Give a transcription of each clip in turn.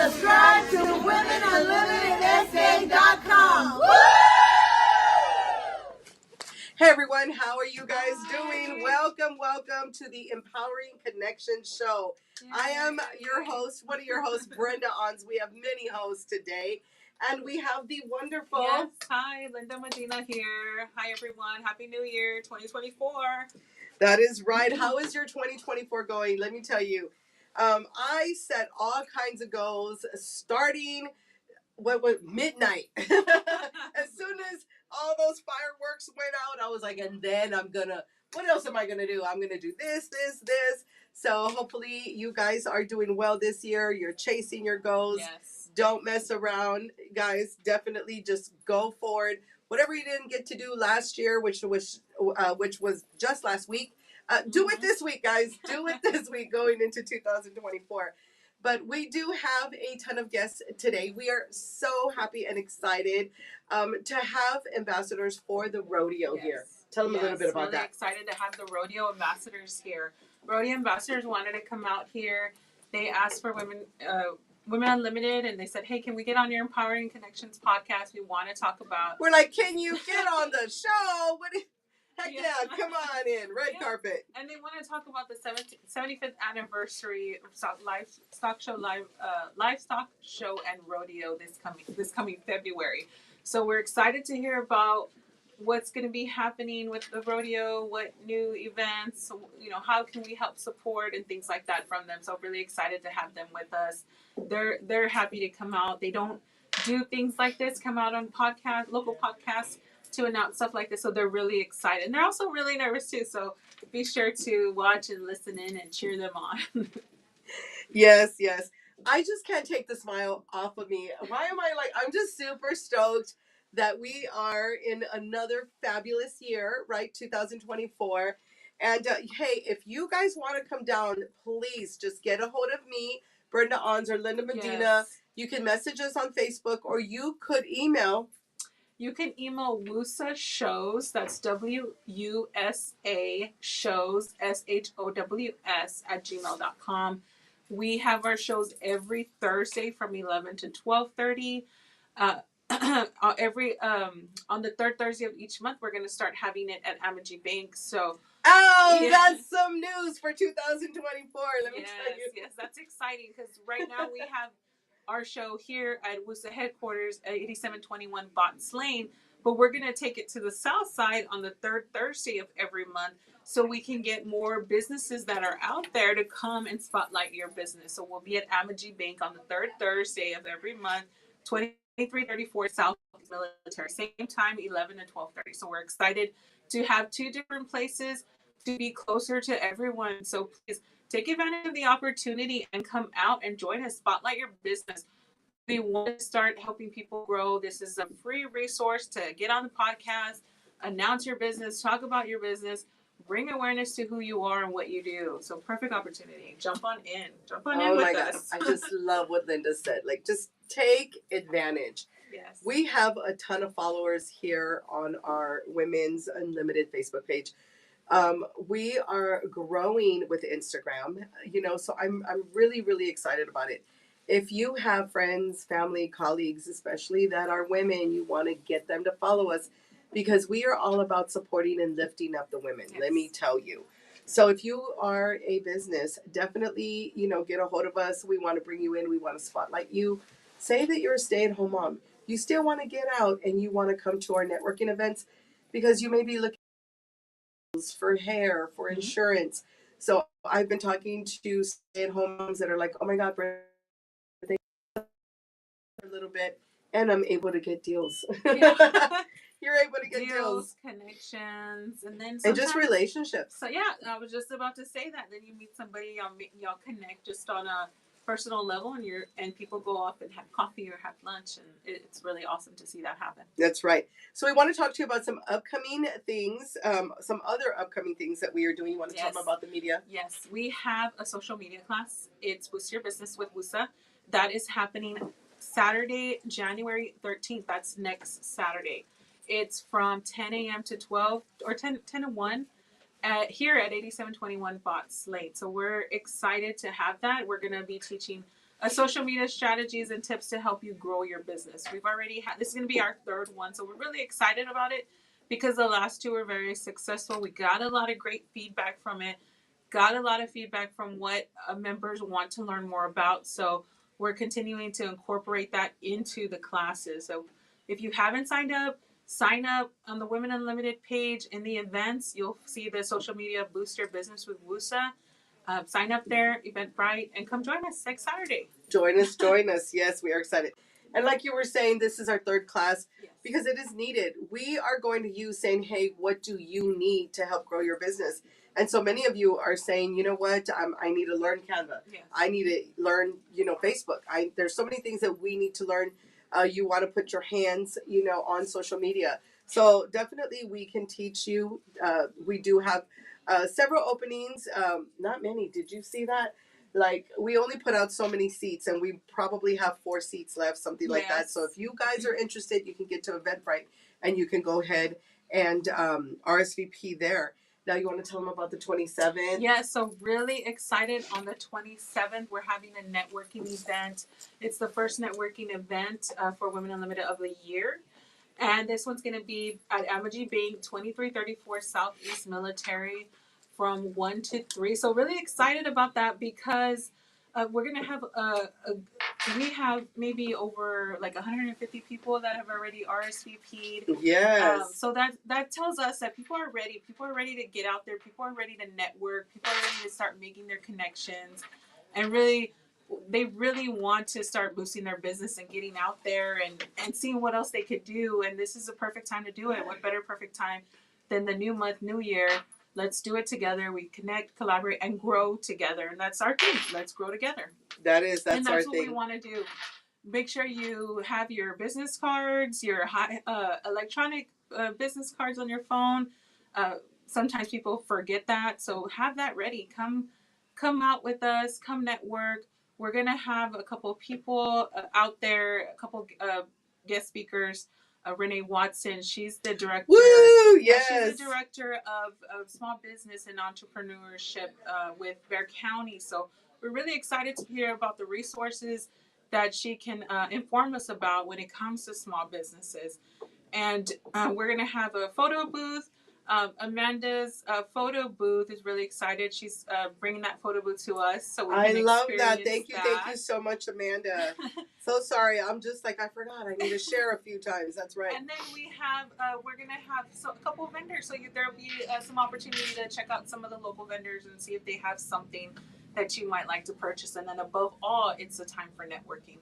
Subscribe to WomenUnlimitedSA.com. Hey everyone, how are you guys doing? Welcome to the Empowering Connection Show. I am your host, one of your hosts, Brenda Anz. We have many hosts today, and we have the wonderful... Yes, hi, Linda Medina here. Hi everyone, Happy New Year 2024. That is right. How is your 2024 going? Let me tell you, I set all kinds of goals starting midnight. As soon as all those fireworks went out, I was like, and then what else am I gonna do? I'm gonna do this. So hopefully you guys are doing well this year. You're chasing your goals. Yes. Don't mess around, guys. Definitely just go forward. Whatever you didn't get to do last year, which was just last week, do it this week, guys. Do it this week going into 2024. But we do have a ton of guests today. We are so happy and excited to have ambassadors for the rodeo here. Tell them a little bit about really that. Excited to have the rodeo ambassadors here. Rodeo ambassadors wanted to come out here. They asked for Women Unlimited, and they said, hey, can we get on your Empowering Connections podcast? We want to talk about... We're like, can you get on the show? Heck yeah, come on in. Red carpet. And they want to talk about the 75th anniversary of livestock show and rodeo this coming February. So we're excited to hear about what's going to be happening with the rodeo, what new events, how can we help support and things like that from them. So really excited to have them with us. They're happy to come out. They don't do things like this, come out on local podcasts to announce stuff like this. So they're really excited. And they're also really nervous too. So be sure to watch and listen in and cheer them on. Yes. I just can't take the smile off of me. I'm just super stoked that we are in another fabulous year, right? 2024. And hey, if you guys want to come down, please just get a hold of me, Brenda Anz or Linda Medina. Yes. You can message us on Facebook, or you could email. You can email WUSA Shows, that's WUSA Shows, SHOWS @gmail.com. We have our shows every Thursday from 11 to 12:30. On the third Thursday of each month, we're going to start having it at Amagi Bank. So, that's some news for 2024. Let me tell you. Yes, that's exciting because right now we have our show here at WUSA headquarters at 8721 Bott's Lane, but we're going to take it to the south side on the third Thursday of every month so we can get more businesses that are out there to come and spotlight your business. So we'll be at Amagi Bank on the third Thursday of every month, 2334 South Military, same time, 11 to 12:30. So we're excited to have two different places to be closer to everyone. So please take advantage of the opportunity and come out and join us, spotlight your business. We want to start helping people grow. This is a free resource to get on the podcast, announce your business, talk about your business, bring awareness to who you are and what you do. So perfect opportunity. Jump on in with us. Oh my God. I just love what Linda said. Like, just take advantage. Yes. We have a ton of followers here on our Women's Unlimited Facebook page. We are growing with Instagram, so I'm really, really excited about it. If you have friends, family, colleagues, especially that are women, you want to get them to follow us because we are all about supporting and lifting up the women. Yes. Let me tell you. So if you are a business, definitely, get a hold of us. We want to bring you in. We want to spotlight you. Say that you're a stay-at-home mom. You still want to get out and you want to come to our networking events because you may be looking for hair, for insurance. So I've been talking to stay-at-home moms that are like, oh my God, they a little bit, and I'm able to get deals. Yeah. You're able to get deals, connections, and then just relationships. So yeah, I was just about to say that. Then you meet somebody, y'all connect just on a personal level, and people go off and have coffee or have lunch, and it's really awesome to see that happen. That's right. So we want to talk to you about some upcoming things, some other upcoming things that we are doing. You want to tell them about the media? Yes, we have a social media class. It's Boost Your Business with WUSA. That is happening Saturday, January 13th. That's next Saturday. It's from 10 a.m. to 12 or 10 to 1. Here at 8721 Bott's Lane. So we're excited to have that. We're going to be teaching social media strategies and tips to help you grow your business. We've already had, this is going to be our third one, so we're really excited about it because the last two were very successful. We got a lot of great feedback from it, got a lot of feedback from what members want to learn more about. So we're continuing to incorporate that into the classes. So if you haven't signed up, sign up on the Women Unlimited page. In the events, you'll see the social media Boost Your Business with WUSA. Sign up there, Eventbrite, and come join us next Saturday. Join us, join us. Yes, we are excited. And like you were saying, this is our third class Yes. because it is needed. We are going to you saying, hey, what do you need to help grow your business? And so many of you are saying, you know what, I need to learn Canva. Yes. I need to learn, Facebook. There's so many things that we need to learn. You want to put your hands, on social media. So definitely we can teach you. We do have several openings. Not many. Did you see that? Like, we only put out so many seats, and we probably have 4 seats left, something like that. So if you guys are interested, you can get to Eventbrite, and you can go ahead and RSVP there. Now, you want to tell them about the 27th? Yeah, so really excited on the 27th. We're having a networking event. It's the first networking event for Women Unlimited of the year. And this one's going to be at Amagi Bank, 2334 Southeast Military, from 1 to 3. So really excited about that because we're going to have we have maybe over like 150 people that have already RSVP'd. Yes. So that tells us that people are ready. People are ready to get out there. People are ready to network. People are ready to start making their connections, and they really want to start boosting their business and getting out there and seeing what else they could do. And this is a perfect time to do it. What better perfect time than the new month, new year? Let's do it together. We connect, collaborate, and grow together. And that's our thing. Let's grow together. That's our thing. And that's what thing. we want to do. Make sure you have your business cards, your electronic business cards on your phone. Sometimes people forget that. So have that ready. Come out with us. Come network. We're going to have a couple of people out there, a couple guest speakers. Renee Watson, she's the director. Woo! Yes. She's the director of small business and entrepreneurship with Bexar County. So we're really excited to hear about the resources that she can inform us about when it comes to small businesses. And we're going to have a photo booth. Amanda's photo booth is really excited. She's bringing that photo booth to us, so we can love that. Thank you so much, Amanda. So sorry, I'm just like, I forgot. I need to share a few times. That's right. And then we have we're gonna have a couple of vendors, so there'll be some opportunity to check out some of the local vendors and see if they have something that you might like to purchase. And then above all, it's a time for networking.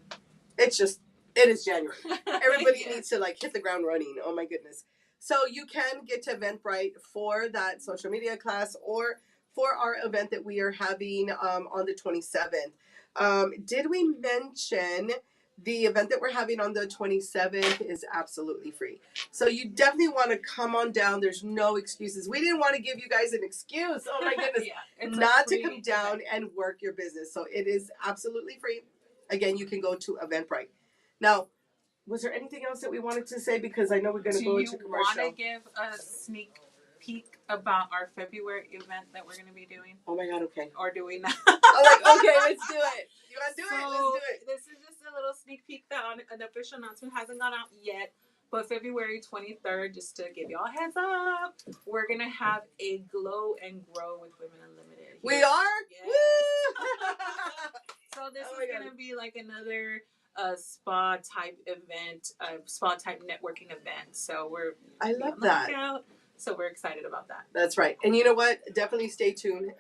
It is January. Everybody needs to hit the ground running. Oh my goodness. So you can get to Eventbrite for that social media class or for our event that we are having on the 27th. Did we mention the event that we're having on the 27th is absolutely free? So you definitely want to come on down. There's no excuses. We didn't want to give you guys an excuse. Oh my goodness. Not to come down and work your business. So it is absolutely free. Again, you can go to Eventbrite. Now, was there anything else that we wanted to say? Because I know we're going to go into commercial. Do you want to give a sneak peek about our February event that we're going to be doing? Oh my God, okay. Or do we not? Okay, let's do it. You want to do it? Let's do it. This is just a little sneak peek that an official announcement hasn't gone out yet. But February 23rd, just to give y'all a heads up, we're going to have a Glow and Grow with Women Unlimited. We are? Yes. Woo! So this is going to be like another spa type event, spa type networking event. So I love that. So we're excited about that. That's right. And you know what? Definitely stay tuned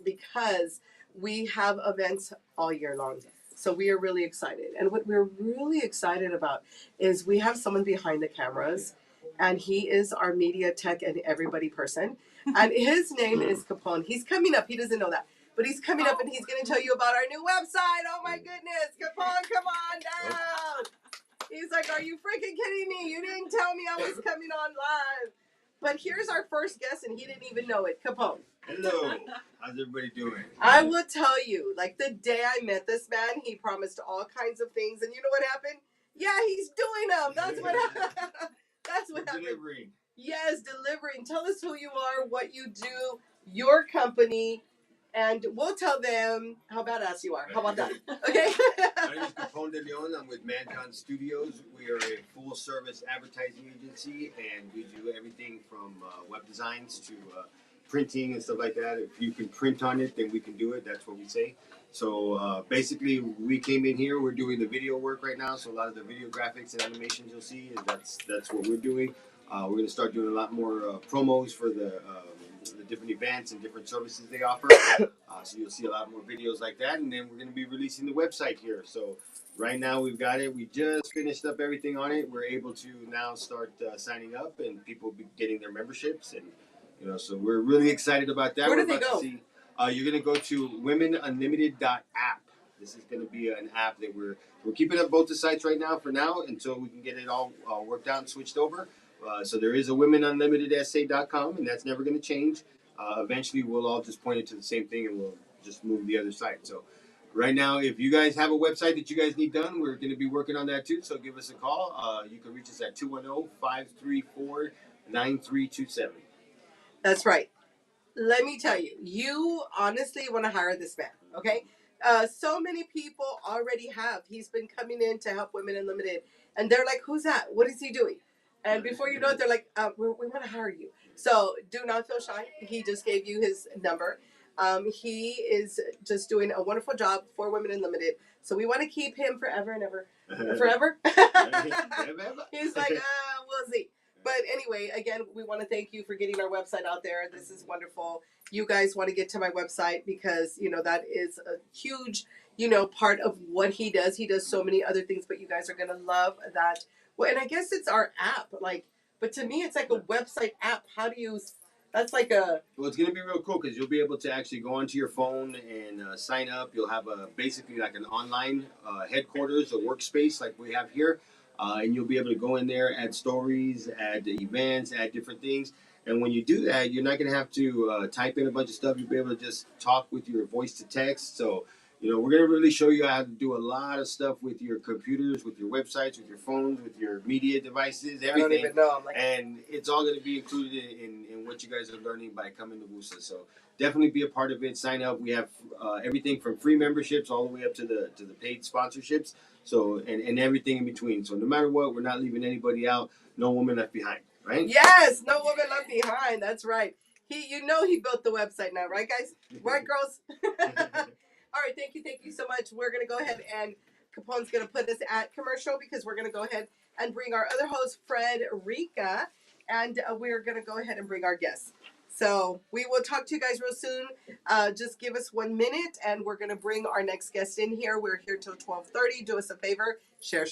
because we have events all year long. So we are really excited. And what we're really excited about is we have someone behind the cameras, and he is our media tech and everybody person. And his name is Capone. He's coming up. He doesn't know that. But he's coming up and he's going to tell you about our new website. Oh my goodness. Capone, come on down. He's like, are you freaking kidding me? You didn't tell me I was coming on live. But here's our first guest, and he didn't even know it. Capone. Hello. How's everybody doing? I will tell you, the day I met this man, he promised all kinds of things. And you know what happened? Yeah, he's doing them. That's what happened. That's what happened. Delivering. Yes, delivering. Tell us who you are, what you do, your company, and we'll tell them how badass you are. How about that? Okay. My name is Capone de Leon. I'm with Manjon Studios. We are a full-service advertising agency, and we do everything from web designs to printing and stuff like that. If you can print on it, then we can do it. That's what we say. So basically, we came in here. We're doing the video work right now. So a lot of the video graphics and animations you'll see, that's what we're doing. We're going to start doing a lot more promos for the different events and different services they offer. So you'll see a lot more videos like that, and then we're going to be releasing the website here. So right now we've got it. We just finished up everything on it. We're able to now start signing up, and people be getting their memberships, and so we're really excited about that. Where do we're they go? You're going to go to womenunlimited.app. This is going to be an app that we're keeping up both the sites right now for now until we can get it all worked out and switched over. So there is a womenunlimitedsa.com, and that's never going to change. Eventually, we'll all just point it to the same thing, and we'll just move the other site. So right now, if you guys have a website that you guys need done, we're going to be working on that too. So give us a call. You can reach us at 210-534-9327. That's right. Let me tell you, you honestly want to hire this man, okay? So many people already have. He's been coming in to help Women Unlimited, and they're like, "Who's that? What is he doing?" And before you know it, they're like, we want to hire you." So do not feel shy. He just gave you his number. He is just doing a wonderful job for Women Unlimited. So we want to keep him forever and ever. Forever? He's like, we'll see. But anyway, again, we want to thank you for getting our website out there. This is wonderful. You guys want to get to my website because, that is a huge, part of what he does. He does so many other things, but you guys are going to love that. Well, and I guess it's our app. But to me, it's like a website app. How do you, that's like a... Well, it's going to be real cool because you'll be able to actually go onto your phone and sign up. You'll have basically like an online headquarters or workspace like we have here. And you'll be able to go in there, add stories, add events, add different things. And when you do that, you're not going to have to type in a bunch of stuff. You'll be able to just talk with your voice to text. So, we're going to really show you how to do a lot of stuff with your computers, with your websites, with your phones, with your media devices, everything. I don't even know. And it's all going to be included in what you guys are learning by coming to WUSA. So definitely be a part of it. Sign up. We have everything from free memberships all the way up to the paid sponsorships. So and everything in between. So no matter what, we're not leaving anybody out. No woman left behind, right? Yes, no woman left behind. That's right. He built the website now, right, guys? Right, girls? All right, thank you so much. We're gonna go ahead and Capone's gonna put us at commercial because we're gonna go ahead and bring our other host, Frederica, and we're gonna go ahead and bring our guests. So we will talk to you guys real soon. Just give us 1 minute, and we're gonna bring our next guest in here. We're here till 12:30. Do us a favor, share.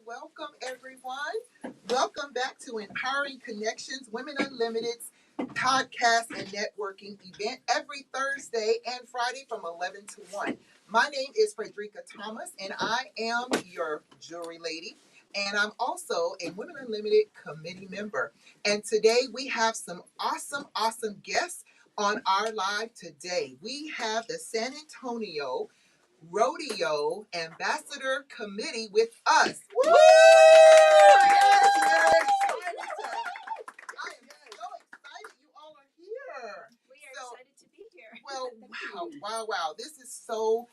Welcome, everyone. Welcome back to Empowering Connections, Women Unlimited's podcast and networking event every Thursday and Friday from 11 to 1. My name is Frederica Thomas, and I am your jewelry lady. And I'm also a Women Unlimited committee member. And today we have some awesome guests on our live today. We have the San Antonio Rodeo Ambassador Committee with us. Woo! Yes, we're excited. I am so excited you all are here. We are excited to be here. Well, wow. This is so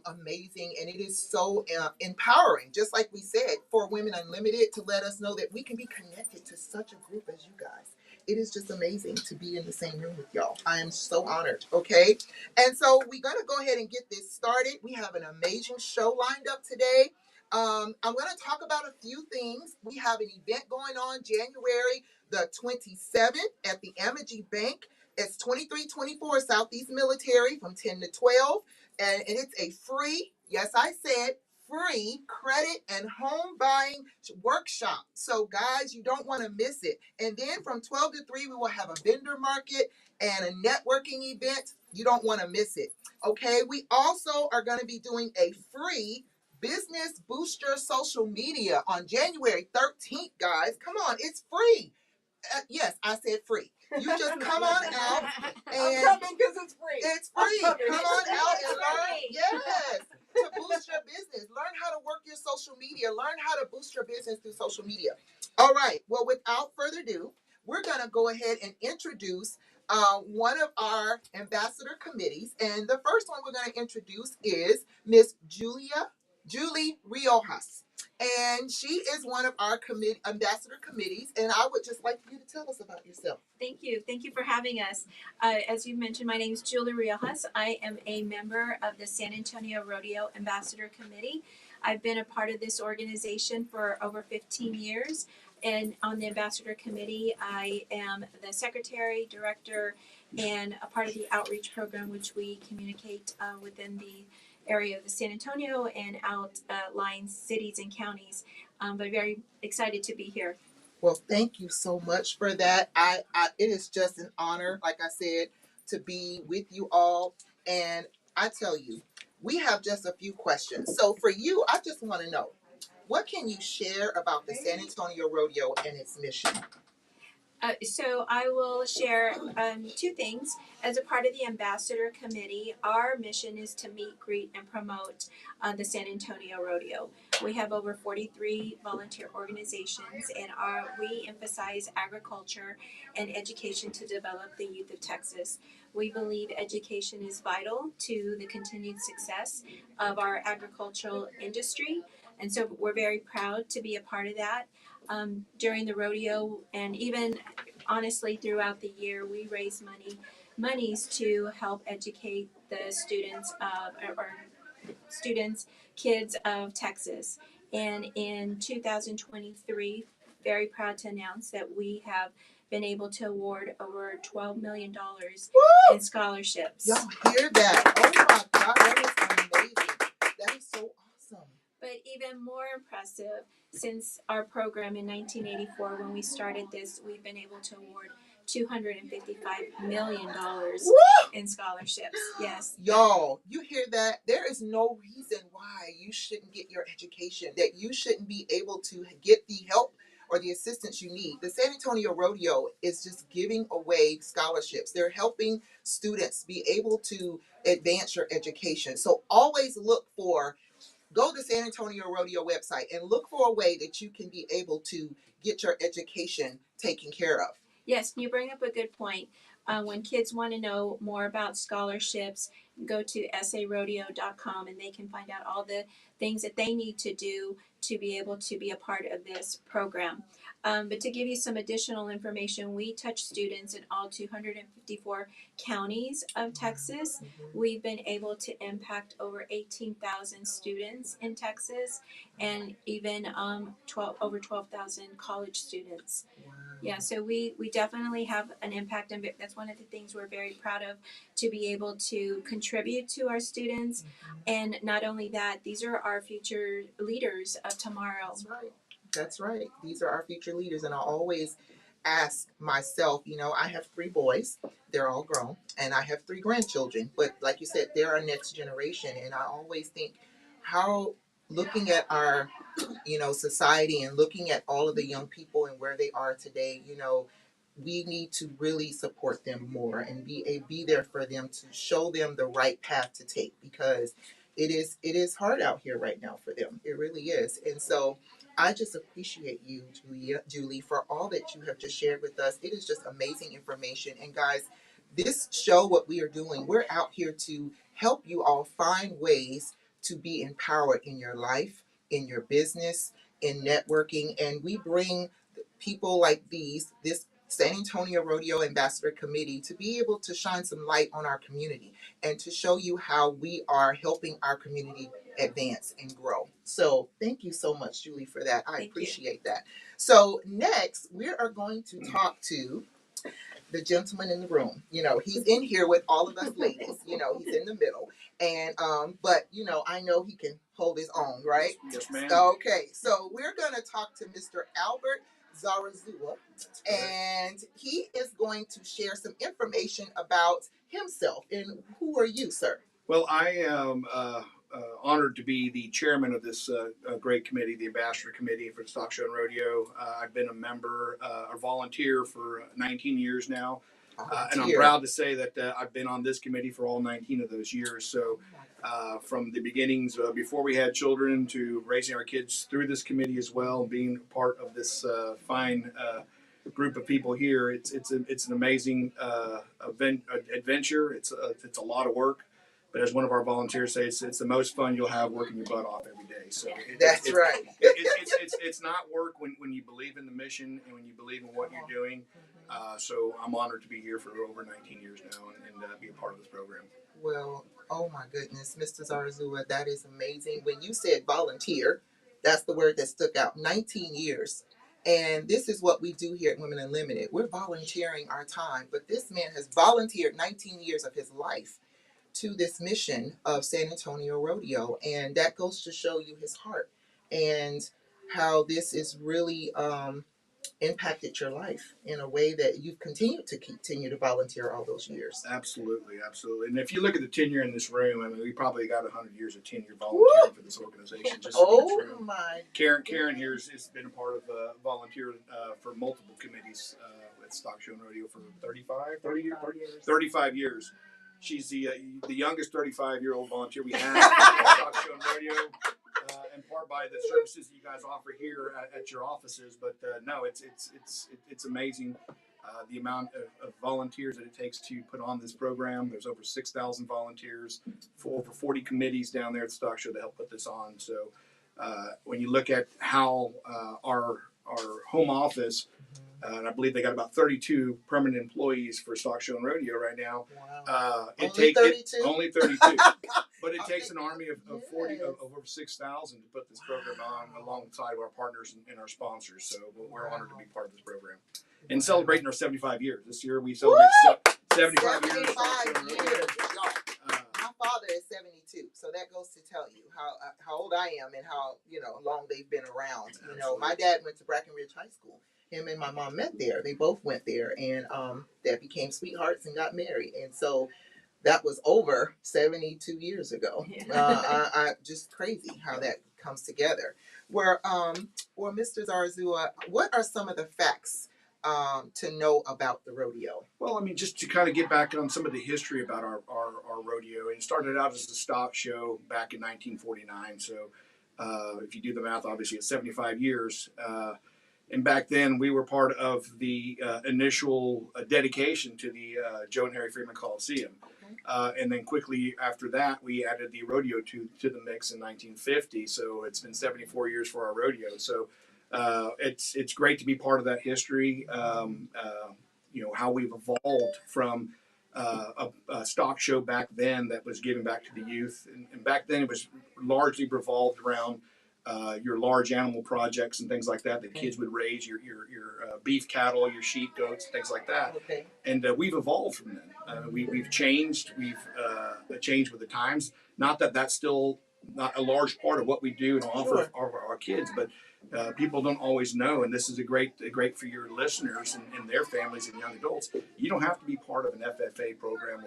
amazing, and it is so empowering, just like we said, for Women Unlimited to let us know that we can be connected to such a group as you guys. It is just amazing to be in the same room with y'all. I am so honored. Okay. And so we're going to go ahead and get this started. We have an amazing show lined up today. I'm going to talk about a few things. We have an event going on January the 27th at the Amity Bank. It's 2324 Southeast Military from 10 to 12. And it's a free, yes, I said free credit and home buying workshop. So guys, you don't want to miss it. And then from 12 to 3, we will have a vendor market and a networking event. You don't want to miss it. Okay. We also are going to be doing a free business booster social media on January 13th, guys. Come on, it's free. Yes, I said free. You just come on out and I'm coming because it's free. It's free. Come on out and learn. Free. Yes, to boost your business. Learn how to work your social media. Learn how to boost your business through social media. All right. Well, without further ado, we're going to go ahead and introduce one of our ambassador committees. And the first one we're going to introduce is Miss Julie Riojas. And she is one of our ambassador committees. And I would just like you to tell us about yourself. Thank you. Thank you for having us. As you mentioned, my name is Julie Riojas. I am a member of the San Antonio Rodeo Ambassador Committee. I've been a part of this organization for over 15 years. And on the Ambassador Committee, I am the secretary, director, and a part of the outreach program, which we communicate within the area of the San Antonio and outlying cities and counties. But very excited to be here. Well, thank you so much for that. It is just an honor, like I said, to be with you all. And I tell you, we have just a few questions. So for you, I just want to know, what can you share about the San Antonio Rodeo and its mission? So I will share two things. As a part of the Ambassador Committee, our mission is to meet, greet, and promote the San Antonio Rodeo. We have over 43 volunteer organizations, and we emphasize agriculture and education to develop the youth of Texas. We believe education is vital to the continued success of our agricultural industry, and so we're very proud to be a part of that. During the rodeo and even honestly throughout the year, we raise monies to help educate the kids of Texas. And in 2023, very proud to announce that we have been able to award over $12 million in scholarships. Y'all hear that? Oh my God, that is amazing. That is so awesome. But even more impressive, since our program in 1984, when we started this, we've been able to award $255 million in scholarships. Yes. Y'all, you hear that? There is no reason why you shouldn't get your education, that you shouldn't be able to get the help or the assistance you need. The San Antonio Rodeo is just giving away scholarships. They're helping students be able to advance your education. So always go to San Antonio Rodeo website and look for a way that you can be able to get your education taken care of. Yes, you bring up a good point. When kids want to know more about scholarships, go to sarodeo.com and they can find out all the things that they need to do to be able to be a part of this program. But to give you some additional information, we touch students in all 254 counties of Texas. We've been able to impact over 18,000 students in Texas and even over 12,000 college students. Yeah, so we definitely have an impact, and that's one of the things we're very proud of, to be able to contribute to our students. And not only that, these are our future leaders of tomorrow. That's right. That's right. These are our future leaders. And I always ask myself, I have 3 boys. They're all grown. And I have 3 grandchildren. But like you said, they're our next generation. And I always think how, looking at our society and looking at all of the young people and where they are today, we need to really support them more and be there for them, to show them the right path to take, because it is hard out here right now for them. It really is. And so I just appreciate you, Julie, for all that you have just shared with us. It is just amazing information. And guys, this show, what we are doing, we're out here to help you all find ways to be empowered in your life, in your business, in networking. And we bring people like this San Antonio Rodeo Ambassador Committee to be able to shine some light on our community and to show you how we are helping our community advance and grow. So thank you so much, Julie, for that. I appreciate that. So next, we are going to talk to the gentleman in the room. You know, he's in here with all of us ladies. You know, he's in the middle. And but you know, I know he can hold his own, right? Yes, ma'am. Okay, so we're gonna talk to Mr. Albert Zarazua, and he is going to share some information about himself. And who are you, sir? Well, I am honored to be the chairman of this great committee, the Ambassador Committee for the Stock Show and Rodeo. I've been a member, a volunteer for 19 years now. And I'm proud to say that I've been on this committee for all 19 of those years. So from the beginnings, before we had children, to raising our kids through this committee as well, being part of this fine group of people here, it's an amazing adventure. It's a lot of work. But as one of our volunteers says, it's the most fun you'll have working your butt off every day. So that's right. It's not work when you believe in the mission and when you believe in what you're doing. So I'm honored to be here for over 19 years now and be a part of this program. Well, oh my goodness, Mr. Zarazua, that is amazing. When you said volunteer, that's the word that stuck out. 19 years. And this is what we do here at Women Unlimited. We're volunteering our time. But this man has volunteered 19 years of his life to this mission of San Antonio Rodeo. And that goes to show you his heart and how this is really impacted your life in a way that you've continued to volunteer all those years. Absolutely. And if you look at the tenure in this room, I mean, we probably got 100 years of tenure volunteering for this organization. Just my! Karen here has been a part of volunteer for multiple committees at Stock Show and Rodeo for 35 years. She's the youngest 35-year-old volunteer we have at Stock Show and Rodeo. In part by the services that you guys offer here at your offices, but no, it's amazing the amount of volunteers that it takes to put on this program. There's over 6,000 volunteers for over 40 committees down there at Stock Show to help put this on. So when you look at how our home office, and I believe they got about 32 permanent employees for Stock Show and Rodeo right now. Wow. Only 32. But it takes an army of over 6,000 to put this program on alongside our partners and our sponsors. So we're honored to be part of this program and celebrating our 75 years. This year we celebrate 75 years. My father is 72, so that goes to tell you how old I am and how long they've been around. My dad went to Brackenridge High School. Him and my mom met there. They both went there, and that became sweethearts and got married. And so that was over 72 years ago. I just crazy how that comes together. Where Mr. Zarazua, what are some of the facts to know about the rodeo? Well, I mean, just to kind of get back on some of the history about our rodeo. It started out as a stock show back in 1949. So if you do the math, obviously it's 75 years. And back then, we were part of the initial dedication to the Joe and Harry Freeman Coliseum. And then quickly after that, we added the rodeo to the mix in 1950. So it's been 74 years for our rodeo. So it's great to be part of that history. How we've evolved from a stock show back then that was giving back to the youth. And back then, it was largely revolved around your large animal projects and things like that kids would raise, your beef cattle, your sheep, goats, things like that. Okay. And we've evolved from then. We've changed. We've changed with the times. Not that that's still not a large part of what we do and offer our kids, but people don't always know. And this is a great for your listeners and their families and young adults. You don't have to be part of an FFA program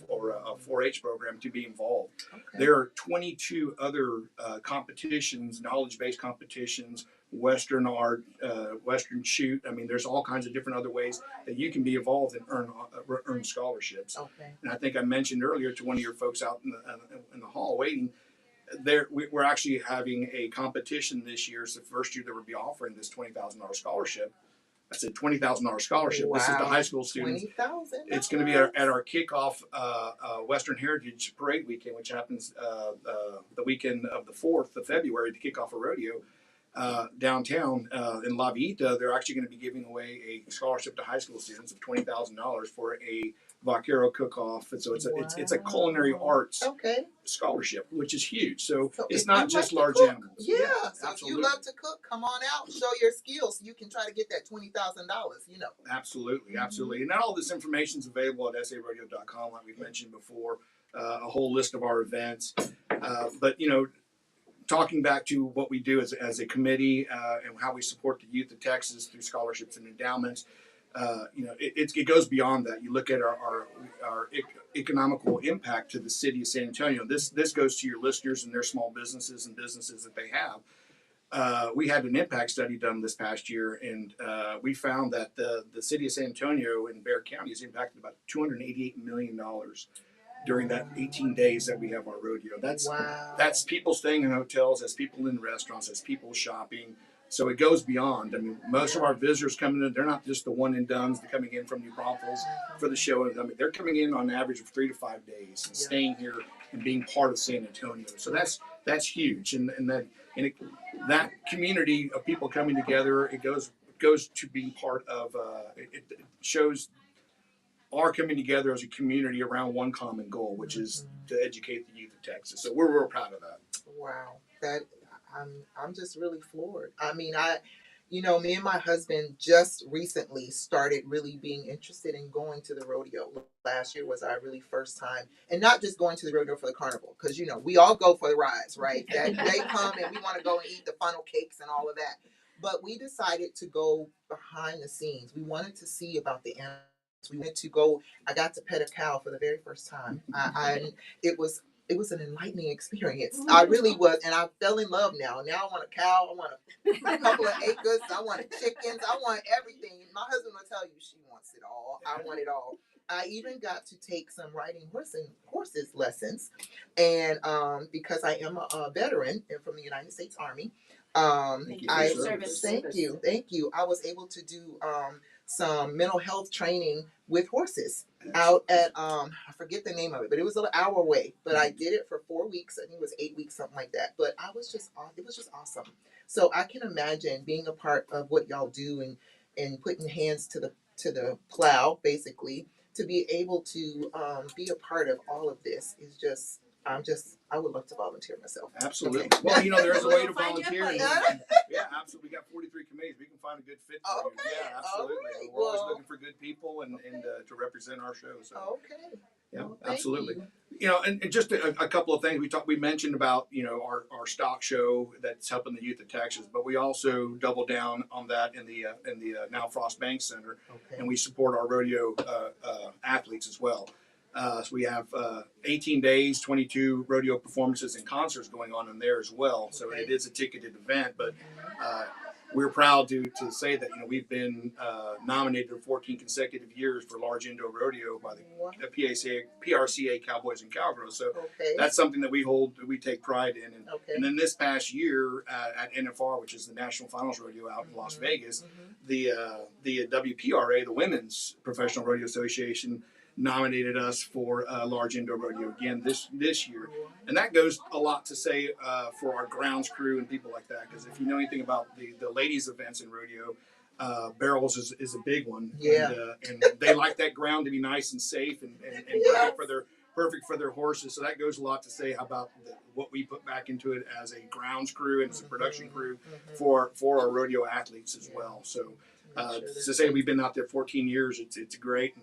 or a 4-H program to be involved. Okay. There are 22 other competitions, knowledge-based competitions, Western art, Western shoot. I mean, there's all kinds of different other ways that you can be involved and earn scholarships. Okay. And I think I mentioned earlier to one of your folks out in the hall waiting, we're actually having a competition this year. It's the first year that we'll be offering this $20,000 scholarship. I said $20,000 scholarship. Wow. This is the high school students. $20,000. It's going to be at our kickoff Western Heritage Parade weekend, which happens the weekend of the 4th of February to kick off a rodeo. downtown in La Vita, they're actually going to be giving away a scholarship to high school students of $20,000 for a vaquero cook-off, and so it's a culinary arts Okay. scholarship, which is huge. So So it's if not you just like to large cook, animals. yeah. So absolutely. if you love to cook, come on out, show your skills, so you can try to get that $20,000. Absolutely, absolutely. And all this information is available at saradio.com, like we've mentioned before. A whole list of our events, but talking back to what we do as a committee and how we support the youth of Texas through scholarships and endowments, it goes beyond that. You look at our economical impact to the city of San Antonio. This goes to your listeners and their small businesses and businesses that they have. We had an impact study done this past year, and we found that the city of San Antonio and Bexar County has impacted about $288 million during that 18 days that we have our rodeo. That's people staying in hotels, that's people in restaurants, that's people shopping. So it goes beyond. I mean, most of our visitors coming in, they're not just the one and dones. They're coming in from New Braunfels for the show. I mean, they're coming in on average of 3 to 5 days and staying here and being part of San Antonio. So that's huge. And that community of people coming together, it goes to being part of. It shows are coming together as a community around one common goal, which is to educate the youth of Texas. So we're real proud of that. Wow, that I'm just really floored. I mean, me and my husband just recently started really being interested in going to the rodeo. Last year was our really first time, and not just going to the rodeo for the carnival, because we all go for the rides, right? That they come and we want to go and eat the funnel cakes and all of that. But we decided to go behind the scenes. We wanted to see about the animals. We went to go. I got to pet a cow for the very first time. It was an enlightening experience. I really was, and I fell in love now. Now I want a cow. I want a couple of acres. I want chickens. I want everything. My husband will tell you she wants it all. I want it all. I even got to take some riding horses lessons, and because I am a veteran and from the United States Army, Thank you for your service. thank you. I was able to do some mental health training with horses out at I forget the name of it, but it was an hour away. But I did it for 4 weeks. I think it was 8 weeks, something like that. But it was just awesome. So I can imagine being a part of what y'all do and putting hands to the plow, basically, to be able to be a part of all of this is just. I would love to volunteer myself. Absolutely. Okay. Well, there is a way to Find your volunteer. place. Yeah, absolutely. We got 43 committees. We can find a good fit for you. Okay. Yeah, absolutely. All right. We're always Well, looking for good people and to represent our show. So okay. yeah, Well, thank absolutely. you. And just a couple of things we mentioned about our stock show that's helping the youth of Texas, but we also double down on that in the Now Frost Bank Center, Okay. and we support our rodeo athletes as well. So we have 18 days, 22 rodeo performances and concerts going on in there as well. So Okay. it is a ticketed event, but we're proud to say that we've been nominated for 14 consecutive years for Large Indo Rodeo by the PRCA Cowboys and Cowgirls. So Okay. that's something that we take pride in. Okay. And then this past year at NFR, which is the National Finals Rodeo out in Las Vegas, the WPRA, the Women's Professional Rodeo Association, nominated us for Large Indo Rodeo again this year, and that goes a lot to say for our grounds crew and people like that, because if you know anything about the ladies events in rodeo, barrels is a big one. Yeah. And they like that ground to be nice and safe and Yes. perfect for their horses. So that goes a lot to say about what we put back into it as a grounds crew and as a production crew for our rodeo athletes as well. So to say we've been out there 14 years, it's great.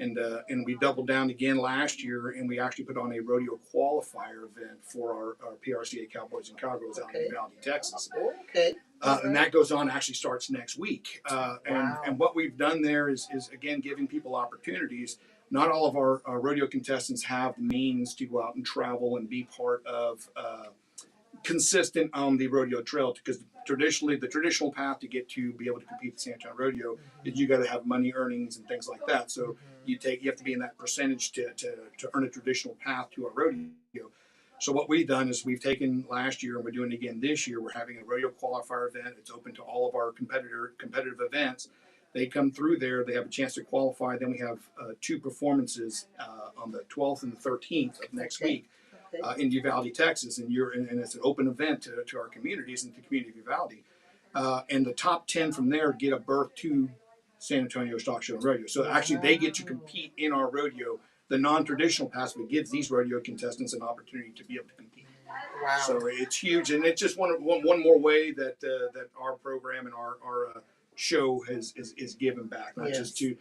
And we doubled down again last year, and we actually put on a rodeo qualifier event for our PRCA Cowboys and Cowgirls out in Uvalde, Texas. Okay. And that goes on, actually starts next week. Wow. And what we've done there is again, giving people opportunities. Not all of our rodeo contestants have the means to go out and travel and be part of consistent on the rodeo trail, because the traditional path to get to be able to compete at San Antonio Rodeo is you got to have money earnings and things like that. So you have to be in that percentage to earn a traditional path to a rodeo. So what we've done is we've taken last year and we're doing it again this year. We're having a rodeo qualifier event. It's open to all of our competitive events. They come through there. They have a chance to qualify. Then we have 2 performances on the 12th and the 13th of next week. in Uvalde, Texas, and it's an open event to our communities and to the community of Uvalde. And the top 10 from there get a berth to San Antonio Stock Show and Rodeo. So actually, they get to compete in our rodeo. The non-traditional pathway gives these rodeo contestants an opportunity to be able to compete. Wow. So it's huge, and it's just one more way that that our program and our show is given back, not just to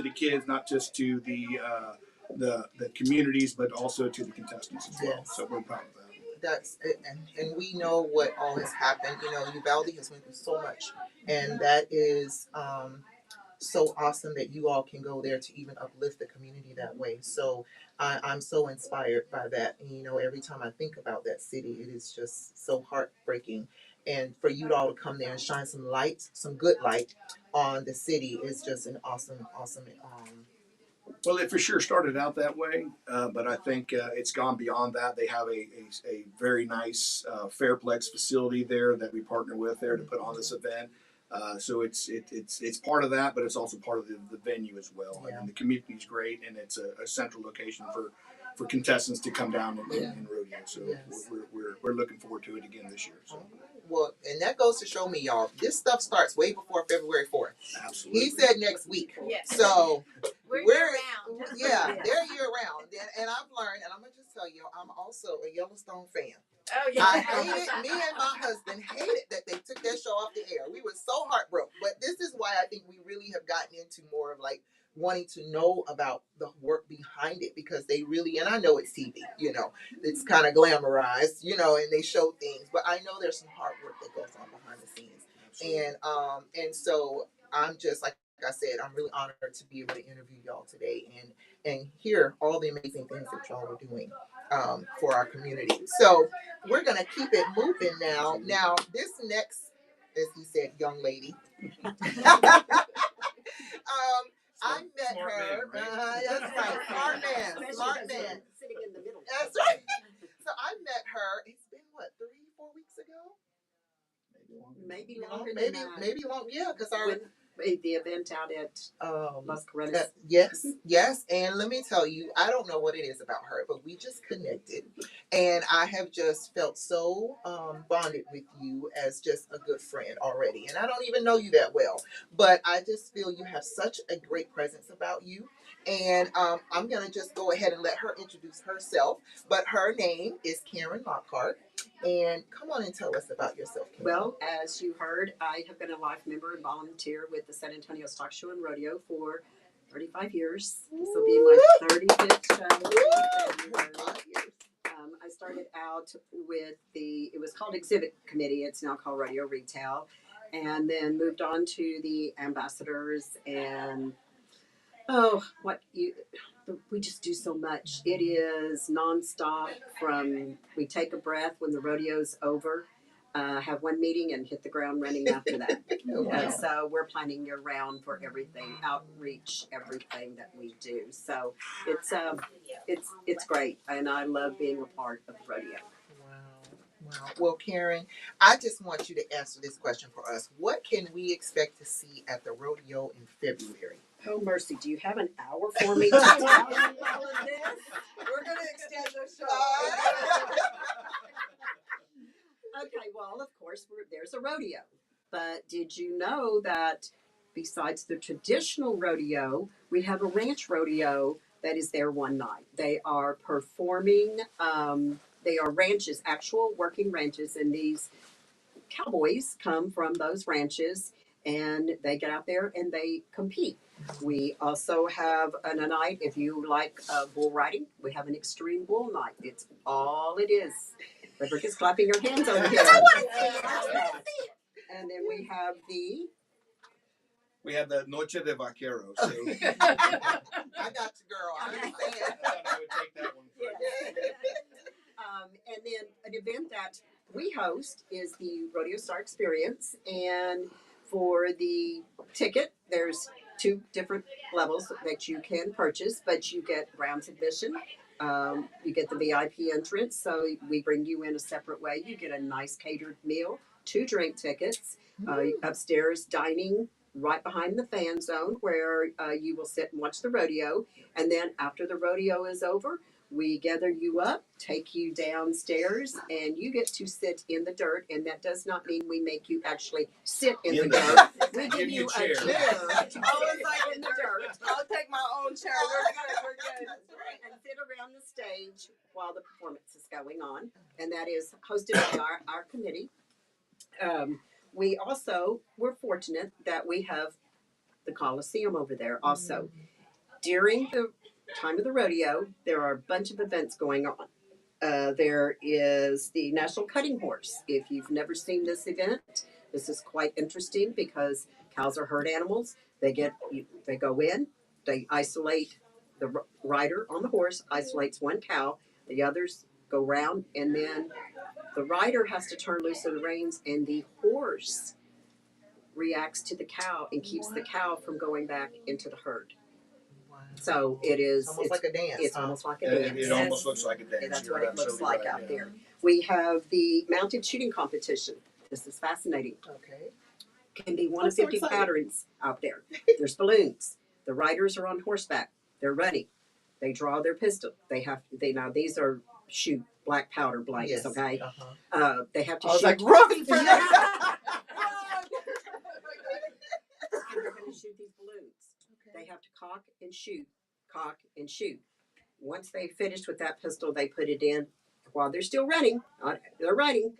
the kids, not just to the communities, but also to the contestants as well. So we're proud of that. That's it, and we know what all has happened. You know, Uvalde has went through so much, and that is so awesome that you all can go there to even uplift the community that way. So I'm so inspired by that. And, you know, every time I think about that city, it is just so heartbreaking. And for you all to come there and shine some light, some good light on the city is just an awesome. Well, it for sure started out that way, but I think it's gone beyond that. They have a very nice Fairplex facility there that we partner with there to put on this event. So it's part of that, but it's also part of the venue as well. Yeah. And the community is great, and it's a central location for contestants to come down and rodeo. So Yes. we're looking forward to it again this year. So. Well, and that goes to show me, y'all, this stuff starts way before February 4th. Absolutely. He said next week. Yes. So We're year round. Yeah, they're year round. And I've learned, and I'm going to just tell you, I'm also a Yellowstone fan. Oh yeah. I hated, me and my husband hated that they took that show off the air. We were so heartbroken. But this is why I think we really have gotten into more of like wanting to know about the work behind it, because they really, and I know it's TV, you know, it's kind of glamorized, you know, and they show things, but I know there's some hard work that goes on behind the scenes. Absolutely. And so I'm just like I said, I'm really honored to be able to interview y'all today and hear all the amazing things that y'all are doing for our community. So we're gonna keep it moving now. Now this next, as he said, young lady. I met Smart her. man, right? That's right, smart man. Sitting in the middle. That's right. So I met her. It's been what, 3-4 weeks ago? Maybe You know, longer maybe than that. maybe long. Yeah, because our When the event out at Las Coronado. yes, and let me tell you, I don't know what it is about her, but we just connected, and I have just felt so bonded with you as just a good friend already. And I don't even know you that well, but I just feel you have such a great presence about you. And I'm gonna just go ahead and let her introduce herself. But her name is Karen Lockhart. And come on and tell us about yourself, Karen. Well, as you heard, I have been a life member and volunteer with the San Antonio Stock Show and Rodeo for 35 years. This will be my 35th show. I started out with it was called Exhibit Committee. It's now called Rodeo Retail. And then moved on to the ambassadors and we just do so much. It is nonstop we take a breath when the rodeo's over, have one meeting and hit the ground running after that. Wow. So we're planning year round for everything, outreach, everything that we do. So it's great, and I love being a part of the rodeo. Wow. Well, Karen, I just want you to answer this question for us. What can we expect to see at the rodeo in February? Oh, mercy, do you have an hour for me to tell you all of this? We're going to extend the show. Okay, well, of course, there's a rodeo. But did you know that besides the traditional rodeo, we have a ranch rodeo that is there one night? They are performing, they are ranches, actual working ranches, and these cowboys come from those ranches and they get out there and they compete. We also have a night, if you like bull riding, we have an extreme bull night. It's all it is. Frederick is clapping her hands over here. And then we have the Noche de Vaqueros. So. I got you, girl. I understand. I would take that one first. And then an event that we host is the Rodeo Star Experience. And for the ticket, there's 2 different levels that you can purchase, but you get grounds admission. You get the VIP entrance, so we bring you in a separate way. You get a nice catered meal, 2 drink tickets, upstairs dining right behind the fan zone where you will sit and watch the rodeo. And then after the rodeo is over, We gather you up, take you downstairs, and you get to sit in the dirt. And that does not mean we make you actually sit in the dirt. We give you a chair. I was like, in the dirt. I'll take my own chair. We're good. And sit around the stage while the performance is going on. And that is hosted by our committee. We're fortunate that we have the Coliseum over there also. During the time of the rodeo, there are a bunch of events going on. There is the National Cutting Horse. If you've never seen this event, this is quite interesting because cows are herd animals. They go in, they isolate the rider on the horse, isolates one cow, the others go round, and then the rider has to turn loose of the reins, and the horse reacts to the cow and keeps the cow from going back into the herd. So it's almost like a dance. It's almost like a dance. It almost looks like a dance. And that's You're what it looks like absolutely out right, there. We have the mounted shooting competition. This is fascinating. Okay. Can be one I'm of so 50 excited. patterns out there. There's balloons. The riders are on horseback. They're running. They draw their pistol. Now these are shoot black powder blanks. Yes. Okay. Uh-huh. They have to I was shoot. like, run for that. And they're going to shoot these balloons. They have to cock and shoot. Once they finish with that pistol, they put it in while they're still running. They're running.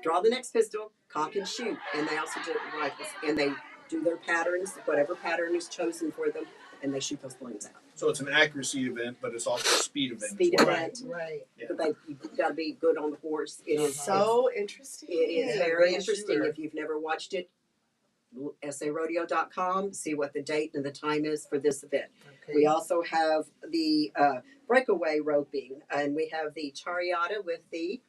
Draw the next pistol, cock and shoot. And they also do rifles. And they do their patterns, whatever pattern is chosen for them, and they shoot those balloons out. So it's an accuracy event, but it's also a speed event. Speed as well. event. Right. Yeah. But you've got to be good on the horse. It is So interesting. It is Yeah, very great interesting. shooter. If you've never watched it, sarodeo.com, see what the date and the time is for this event. Okay. We also have the breakaway roping, and we have the chariota with the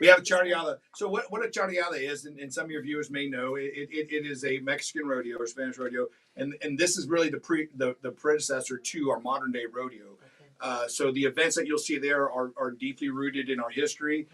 We have a charreada. So what a charreada is, and some of your viewers may know, it is a Mexican rodeo or Spanish rodeo, and this is really the predecessor to our modern day rodeo. So the events that you'll see there are deeply rooted in our history.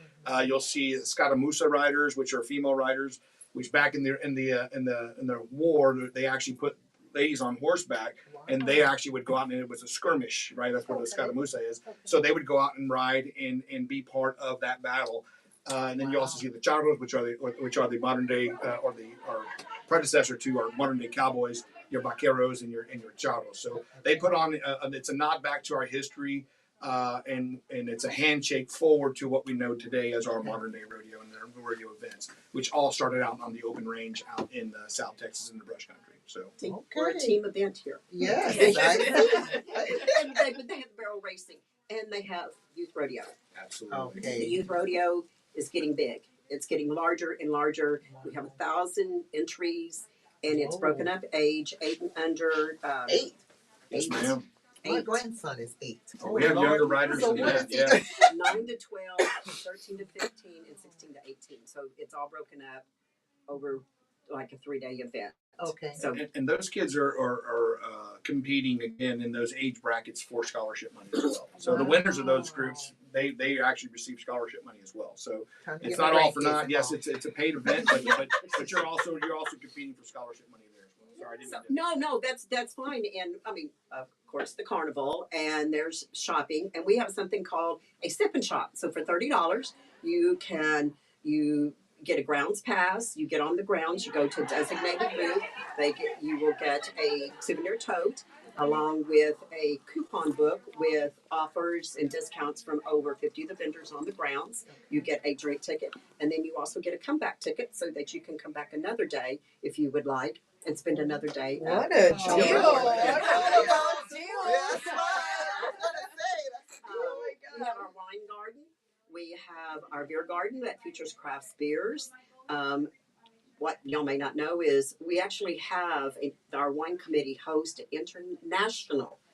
You'll see escaramuza riders, which are female riders, which back in the war they actually put ladies on horseback, and they actually would go out, and it was a skirmish, right? That's what a escaramuza is. So they would go out and ride and be part of that battle. And then you also see the charros, which are the modern day or predecessor to our modern day cowboys, your vaqueros and your charros. So they put on it's a nod back to our history, and it's a handshake forward to what we know today as our modern day rodeo and the rodeo events, which all started out on the open range out in South Texas in the brush country. So we're a team event here. Yes. And they have barrel racing, and they have youth rodeo. absolutely. The Okay. youth rodeo is getting big. It's getting larger and larger. We have 1,000 entries, and it's broken up age 8 and under. 8. Yes, ma'am. My 8, grandson is 8. We have younger riders So than what that. is Yeah. 9 to 12, 13 to 15, and 16 to 18. So it's all broken up over like a 3-day event. Okay. So And those kids are competing again in those age brackets for scholarship money as well. So the winners of those groups, they actually receive scholarship money as well. So Time to it's get my not all for grandkids naught. Yes, involved. it's a paid event, but you're also competing for scholarship money there as well. Sorry, I didn't mean to. no, that's fine. And I mean, of course, the carnival, and there's shopping, and we have something called a sip and shop. So for $30, you get a grounds pass. You get on the grounds. You go to a designated booth. You will get a souvenir tote along with a coupon book with offers and discounts from over 50 of the vendors on the grounds. You get a drink ticket, and then you also get a comeback ticket so that you can come back another day if you would like and spend another day. What a deal. Oh, What a deal. That's what I was gonna say. That's Oh my We have our wine garden. We have our beer garden that features craft beers. What y'all may not know is we actually have our wine committee host an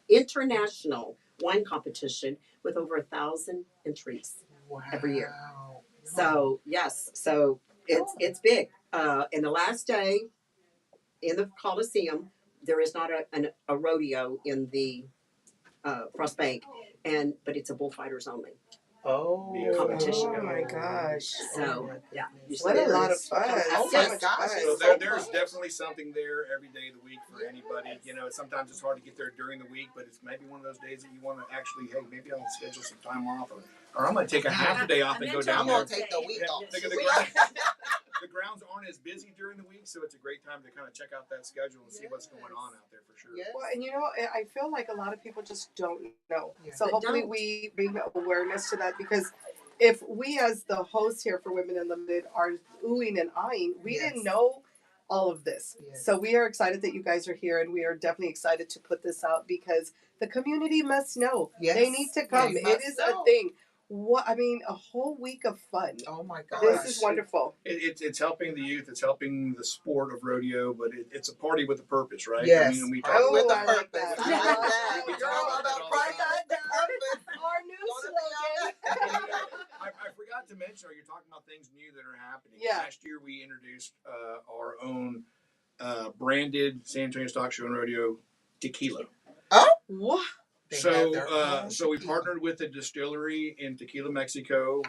international wine competition with over 1,000 entries. every year. Wow. So yes, so it's big. And the last day in the Coliseum, there is not a rodeo in the Frost Bank, but it's a bullfighters only. competition. Oh my gosh. So yeah, you What a see lot of fun. Oh So my much gosh, fun. So it's so there's much. definitely something there every day of the week for anybody. You know, sometimes it's hard to get there during the week, but it's maybe one of those days that you want to actually, hey, maybe I'll schedule some time off, or I'm going to take a half a day off and go I'm down I'm there. gonna take the week Yeah, off. think of the grounds aren't as busy during the week, so it's a great time to kind of check out that schedule and see what's going on out there for sure. Yes. Well, and I feel like a lot of people just don't know. Yeah. So They hopefully don't. we bring awareness to that, because if we as the hosts here for Women Unlimited are oohing and eyeing, we Yes. didn't know all of this. Yes. So we are excited that you guys are here, and we are definitely excited to put this out because the community must know. Yes. They need to come. They It must is know. a thing. What I mean, a whole week of fun. Oh my gosh. This is wonderful. It's helping the youth. It's helping the sport of rodeo, but it's a party with a purpose, right? Yes. I mean, we Party talk with a I like purpose. that. I like that. We Girl, talk I'm about that about all pride the time. the purpose. Our new Gonna be on slogan. that. I forgot to mention, you're talking about things new that are happening. Yeah. Last year we introduced our own branded San Antonio Stock Show and Rodeo tequila. What? They have their own So we tequila. partnered with a distillery in Tequila, Mexico.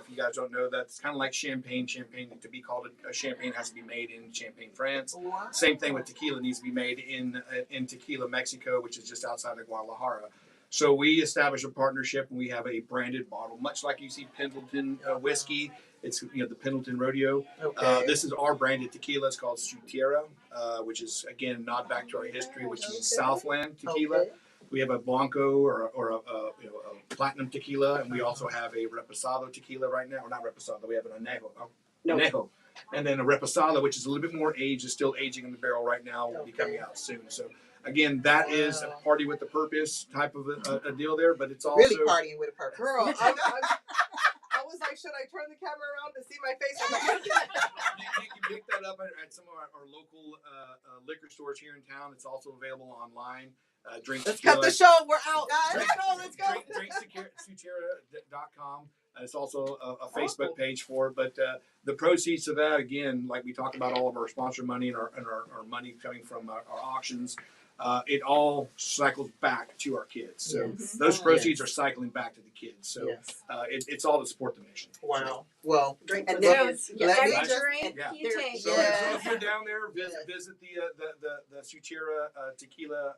If you guys don't know, that's kind of like champagne. Champagne, to be called a champagne, has to be made in Champagne, France. Wow. Same thing with tequila, needs to be made in Tequila, Mexico, which is just outside of Guadalajara. So we established a partnership, and we have a branded bottle, much like you see Pendleton whiskey. It's the Pendleton Rodeo. Okay. This is our branded tequila. It's called Sutera, which is again a nod back to our history, which is Southland tequila. Okay. We have a Blanco or a platinum tequila, and we also have a Reposado tequila right now. Or not Reposado, we have an Anejo. And then a Reposado, which is a little bit more aged, is still aging in the barrel right now, will be coming out soon. So again, that is a party with a purpose type of a deal there, but it's also Really partying with a purpose. Girl, I was like, should I turn the camera around to see my face? you can pick that up at some of our local liquor stores here in town. It's also available online. Let's cut the show. We're out. Let's go. Drinksecurity.com. It's also a Facebook page for it. But the proceeds of that, again, like we talked about all of our sponsor money and our money coming from our auctions, it all cycles back to our kids. So those proceeds are cycling back to the kids. So it's all to support the mission. Wow. Well, Drink and for then kids. let me Every just drink Yeah. you take. So, Yeah. so if you're down there, visit the Sutera tequila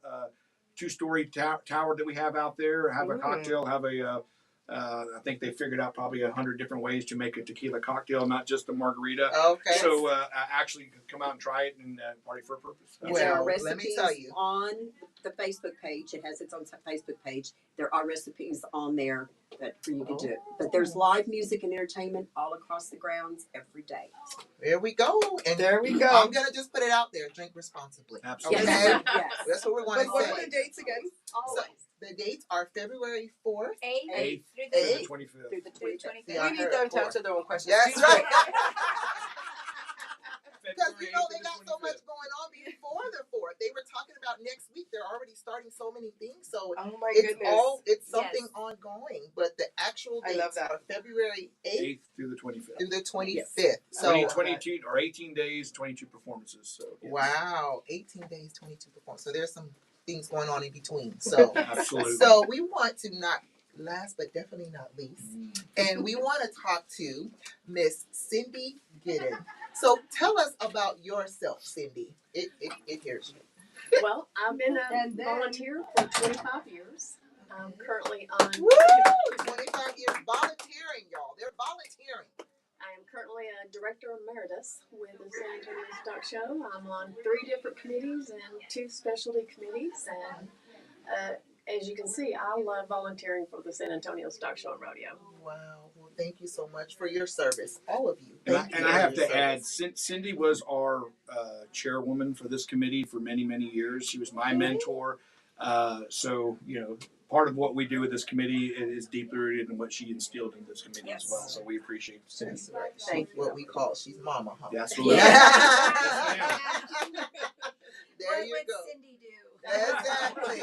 2-story tower that we have out there. Have a cocktail. Have a I think they figured out probably 100 different ways to make a tequila cocktail, not just a margarita. okay. So actually come out and try it and party for a purpose. And there are Well, let me recipes tell you. on the Facebook page. It has its own Facebook page. There are recipes on there that for you to do. But there's live music and entertainment all across the grounds every day. There we go. And There we go. I'm gonna just put it out there. Drink responsibly. Absolutely. Okay. Yes. That's what we want But to what say. are the dates again? Always. The dates are February 4th. 8th through The the 25th. Through the 25th. Yeah, I We need heard them it to answer their own questions. That's right. Because February you know 8th they and got the so much 25th. going on before the 4th. They were talking about next week. They're already starting so many things. So Oh my it's goodness. it's something ongoing. But the actual I love dates that. are February 8th 8th through the 25th. through the 25th. So 22 or 18 days, 22 performances. So yeah. wow, 18 days, 22 performances. So there's some things going on in between. So Absolutely. so we want to not last but definitely not least. And we want to talk to Miss Cindy Giddens. So tell us about yourself, Cindy. It hears you. Well, I've been a And then- volunteer for 25 years. I'm currently on. Woo! 25 years volunteering, y'all. They're volunteering. I am currently a director emeritus with the San Antonio Stock Show. I'm on 3 different committees and 2 specialty committees. And as you can see, I love volunteering for the San Antonio Stock Show and Rodeo. Wow. Well, thank you so much for your service, all of you. And Thank you I for have your to add, service. Cindy was our chairwoman for this committee for many, many years. She was my mentor. So, part of what we do with this committee is deeply rooted in what she instilled in this committee as well. So we appreciate Cindy. That's right. Thank She's what we call, she's mama, huh? Yeah, absolutely. Yeah. Yes, ma'am. There you What go. would Cindy do? Exactly.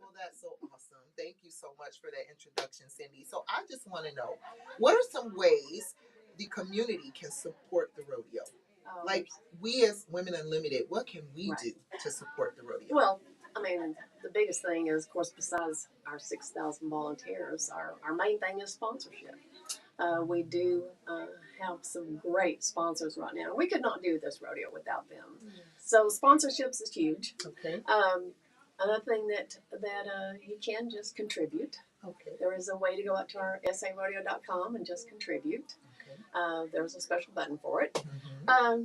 Well, that's so awesome. Thank you so much for that introduction, Cindy. So I just want to know, what are some ways the community can support the rodeo? Like we as Women Unlimited, what can we do to support the rodeo? Well, I mean, the biggest thing is, of course, besides our 6,000 volunteers, our main thing is sponsorship. We do have some great sponsors right now. We could not do this rodeo without them. So sponsorships is huge. Okay. Another thing that you can just contribute. Okay. There is a way to go up to our sarodeo.com and just contribute. Okay. There's a special button for it. Mm-hmm.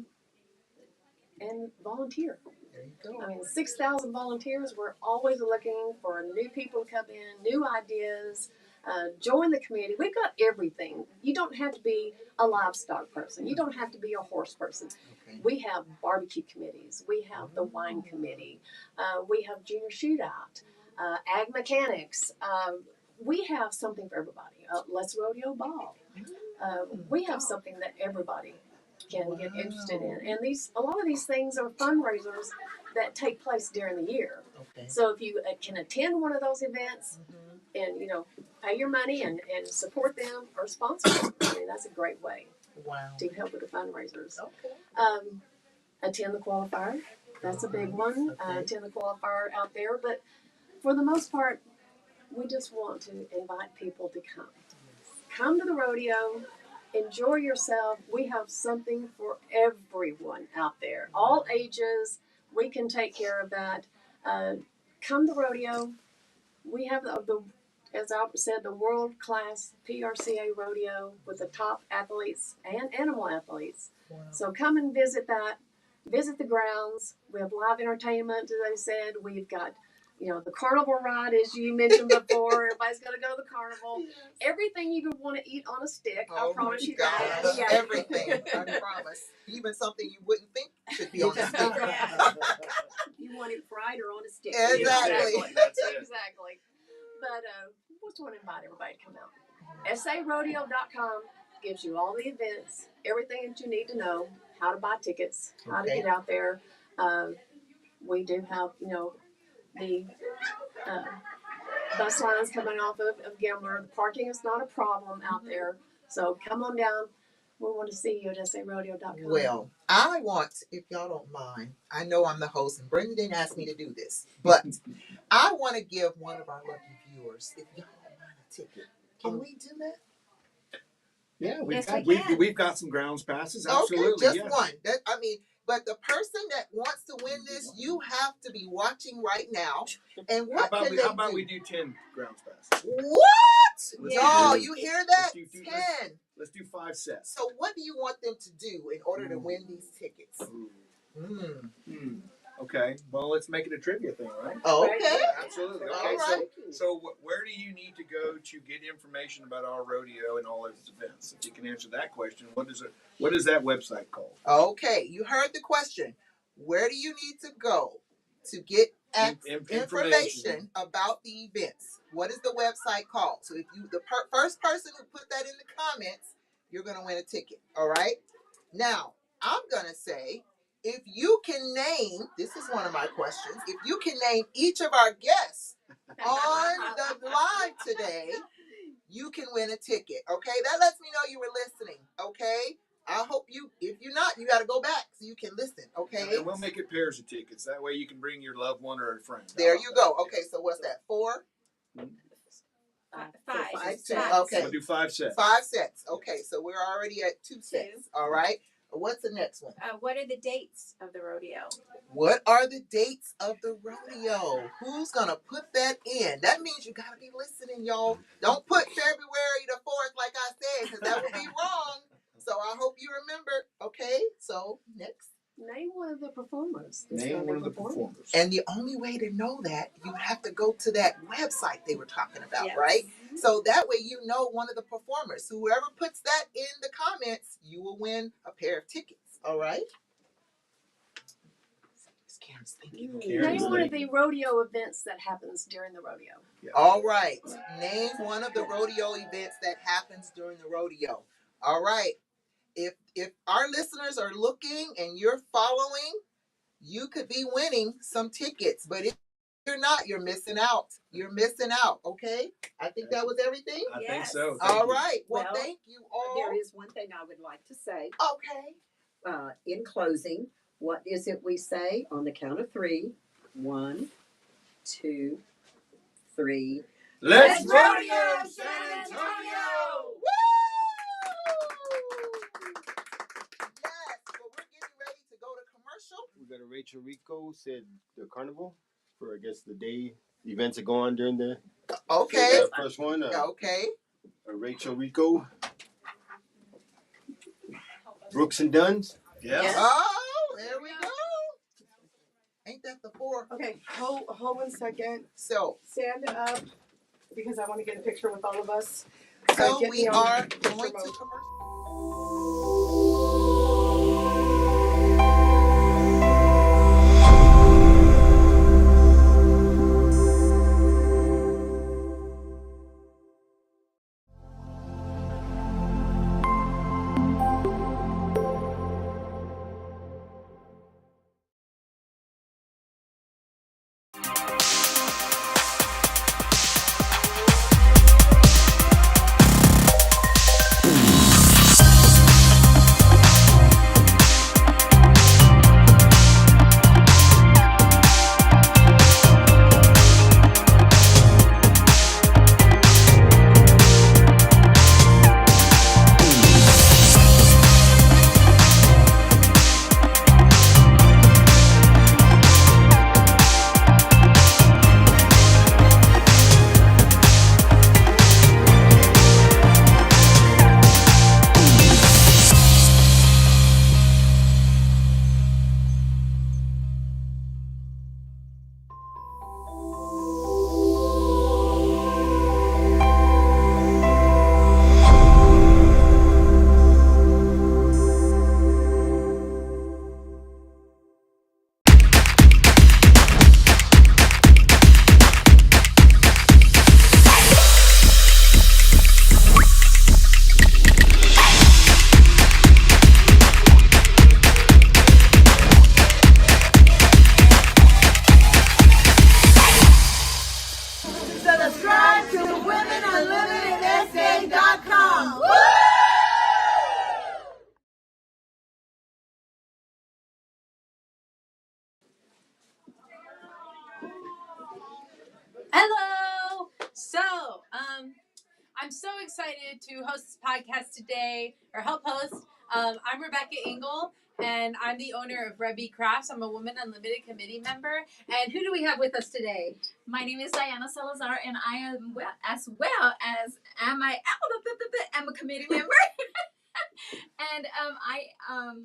And volunteer. There you go. I mean, 6,000 volunteers. We're always looking for new people to come in, new ideas. Join the community. We've got everything. You don't have to be a livestock person. You don't have to be a horse person. Okay. We have barbecue committees. We have the wine committee. We have junior shootout, ag mechanics. We have something for everybody. Let's rodeo ball. We have something that everybody can get interested in. And a lot of these things are fundraisers that take place during the year. Okay. So if you can attend one of those events Mm-hmm. and, pay your money and support them or sponsor them, I mean, that's a great way Wow. to help with the fundraisers. Okay. Attend the qualifier. That's a big one. Okay. Attend the qualifier out there. But for the most part, we just want to invite people to come. Come to the rodeo. Enjoy yourself. We have something for everyone out there. All ages. We can take care of that. Come to rodeo. We have as Albert said, the world-class PRCA rodeo with the top athletes and animal athletes. Wow. So come and visit that. Visit the grounds. We have live entertainment, as I said. We've got, the carnival ride, as you mentioned before. Everybody's going to go to the carnival. Yes. Everything you could want to eat on a stick. I Oh promise my you that. gosh, Yeah. everything. I promise. Even something you wouldn't think should be on the stick. You want it fried or on a stick? Exactly. That's it. Exactly. But we just want to invite everybody to come out. sarodeo.com gives you all the events, everything that you need to know, how to buy tickets, how to Okay. get out there. We do have, the bus lines coming off of Gambler. The parking is not a problem out there. So come on down. We want to see you at sarodeo.com. Well, I want, if y'all don't mind, I know I'm the host and Brenda didn't ask me to do this, but I want to give one of our lucky viewers, if y'all don't mind, a ticket. Can we do that? Yeah, Yes, we can. we've got some grounds passes. Absolutely, Okay, just yes. one. But the person that wants to win this, you have to be watching right now. And what How can they about do? we do 10 grounds passes? What? Yeah. Y'all, you hear that? Let's do 10. Let's do 5 sets. So what do you want them to do in order to win these tickets? Okay. Well, let's make it a trivia thing, right? Okay. Absolutely. All Okay. right. So where do you need to go to get information about our rodeo and all its events? If you can answer that question, what is that website called? Okay, you heard the question. Where do you need to go to get information about the events? What is the website called? So if you, the first person who put that in the comments, you're going to win a ticket. All right. Now, I'm going to say, if you can name, this is one of my questions, if you can name each of our guests on the live today, you can win a ticket. Okay. That lets me know you were listening. Okay. I hope if you're not, you got to go back so you can listen, okay? And we'll make it pairs of tickets. That way you can bring your loved one or a friend. There you go. Okay, so what's that, 4? Five. Okay. We'll do 5 sets. 5 sets. Okay, so we're already at 2 sets. All right. What's the next one? What are the dates of the rodeo? What are the dates of the rodeo? Who's going to put that in? That means you got to be listening, y'all. Don't put February the 4th like I said, because that would be wrong. So I hope you remember. Okay, so next. Name one of the performers. Name one of the performers. And the only way to know that, you have to go to that website they were talking about, Yes. right? So that way you know one of the performers. Whoever puts that in the comments, you will win a pair of tickets. All right? Karen's thinking. Name one of the rodeo events that happens during the rodeo. Yeah. All right. Name one of the rodeo events that happens during the rodeo. All right. If our listeners are looking and you're following, you could be winning some tickets. But if you're not, you're missing out. You're missing out. Okay? I think that was everything. I think Yes. so. All right. Well, Well, thank you all. There is one thing I would like to say. Okay. In closing, what is it we say on the count of 3? 1, 2, 3. Let's rodeo San Antonio! Woo! Yes, well, we're getting ready to go to commercial. We got a Rachel Rico said the carnival for I guess the day events that go on during the Okay. first one. Okay. Rachel Rico, Brooks and Dunn's. Yes. Oh, there we go. Ain't that the 4? Okay, hold 1 second. So, Stand up because I want to get a picture with all of us. so Get we me on are picture going to mode. commercial. Subscribe to WomenUnlimitedSA.com. Hello. So, I'm so excited to host this podcast today, or help host. I'm Rebecca Engel, and I'm the owner of Rebby Crafts. I'm a Women Unlimited committee member. And who do we have with us today? My name is Diana Salazar, and I am as I'm a committee member. And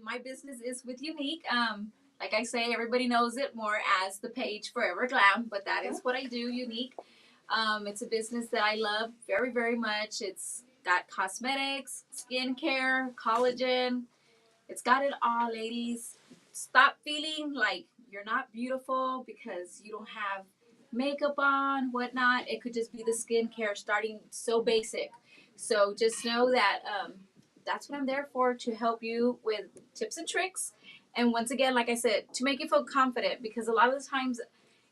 my business is with Unique. Like I say, everybody knows it more as the page Forever Glam, but that is what I do, Unique. It's a business that I love very, very much. It's got cosmetics, skincare, collagen. It's got it all, ladies. Stop feeling like you're not beautiful because you don't have makeup on, whatnot. It could just be the skincare starting so basic. So just know that that's what I'm there for, to help you with tips and tricks. And once again, like I said, to make you feel confident, because a lot of the times,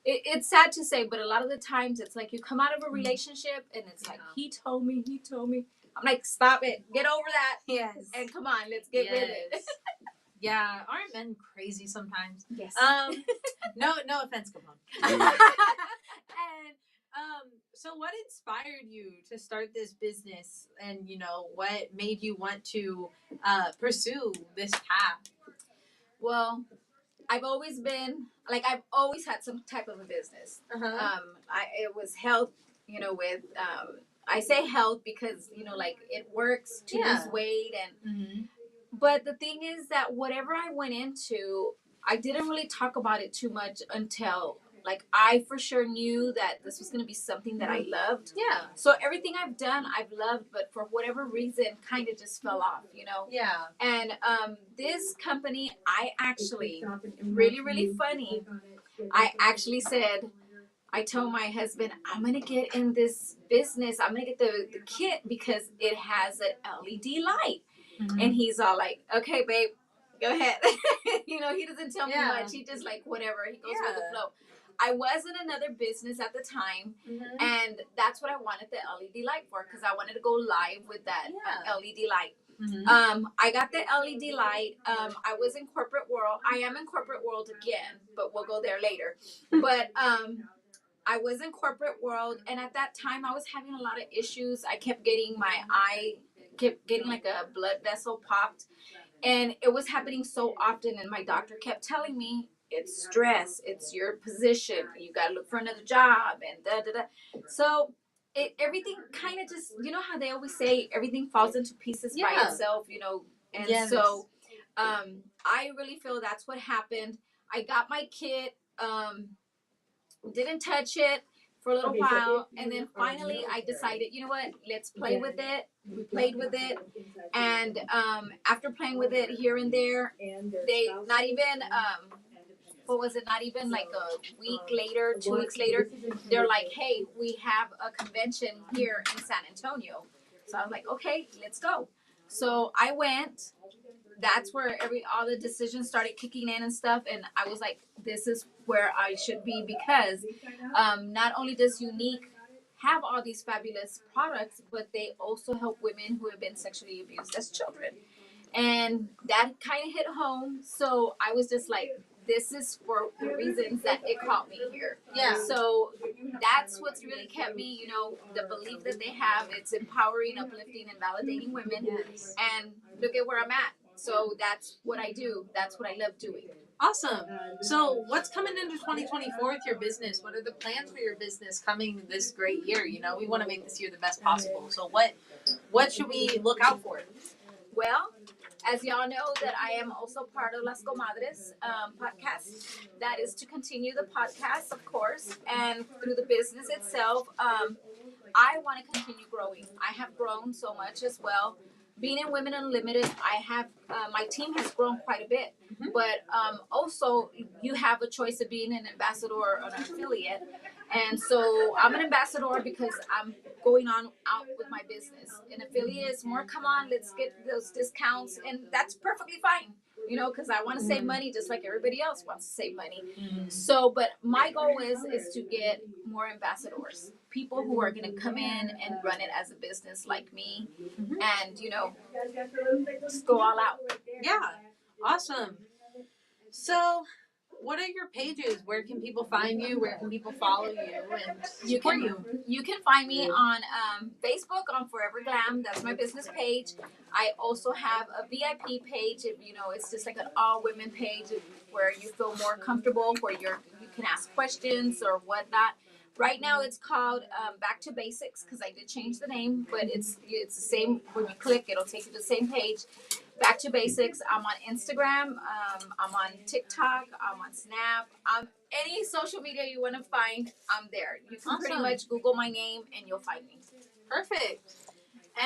it's sad to say, but a lot of the times it's like you come out of a relationship and it's like, he told me. I'm like, stop it. Get over that. Yes. And come on, let's get with it. Yeah, aren't men crazy sometimes? Yes. No offense, come on. Mm. And so what inspired you to start this business, and what made you want to pursue this path? Well, I've always had some type of a business. It was health, with I say health because like it works to lose weight, and but the thing is that whatever I went into, I didn't really talk about it too much until like I for sure knew that this was going to be something that I loved. Yeah. So everything I've done, I've loved, but for whatever reason, kind of just fell off, Yeah. And this company, I actually, really, really funny, I actually said, I told my husband, I'm going to get in this business. I'm going to get the kit because it has an LED light. And he's all like, okay, babe, go ahead. He doesn't tell me much. He just like, whatever. He goes with the flow. I was in another business at the time, and that's what I wanted the LED light for, because I wanted to go live with that LED light. I got the LED light. I was in corporate world. I am in corporate world again, but we'll go there later. But I was in corporate world, and at that time I was having a lot of issues. I kept getting like a blood vessel popped, and it was happening so often, and my doctor kept telling me it's stress, it's your position, you got to look for another job, and da da da. So everything kind of just, you know how they always say everything falls into pieces by itself, and so I really feel that's what happened. I got my kit, didn't touch it for a little while, and then finally I decided, you know what, let's play with it. We played with it, and after playing with it here and there, they not even what was it, not even like a week later, 2 weeks later, they're like, hey, we have a convention here in San Antonio. So I was like, okay, let's go. So I went. That's where all the decisions started kicking in and stuff, and I was like, this is where I should be, because not only does Unique have all these fabulous products, but they also help women who have been sexually abused as children, and that kind of hit home. So I was just like, this is for the reasons that it caught me here. Yeah. So that's what's really kept me, the belief that they have. It's empowering, uplifting, and validating women. Yes. And look at where I'm at. So that's what I do. That's what I love doing. Awesome. So what's coming into 2024 with your business? What are the plans for your business coming this great year? We want to make this year the best possible. So what should we look out for? Well, as y'all know, that I am also part of Las Comadres podcast. That is to continue the podcast, of course, and through the business itself. I want to continue growing. I have grown so much as well. Being in Women Unlimited, I have my team has grown quite a bit, but also you have a choice of being an ambassador or an affiliate, and so I'm an ambassador because I'm going out with my business. An affiliate is more, come on, let's get those discounts, and that's perfectly fine, because I want to save money just like everybody else wants to save money. So, but my goal is to get more ambassadors, people who are going to come in and run it as a business like me, and just go all out. Yeah, awesome. So, what are your pages? Where can people find you? Where can people follow you and support you? You can find me on Facebook on Forever Glam. That's my business page. I also have a VIP page. It's just like an all women page where you feel more comfortable, where you can ask questions or whatnot. Right now it's called Back to Basics, because I did change the name, but it's the same. When you click, it'll take you to the same page. Back to Basics. I'm on Instagram. I'm on TikTok. I'm on Snap. Any social media you want to find, I'm there. You can pretty much Google my name and you'll find me. Perfect.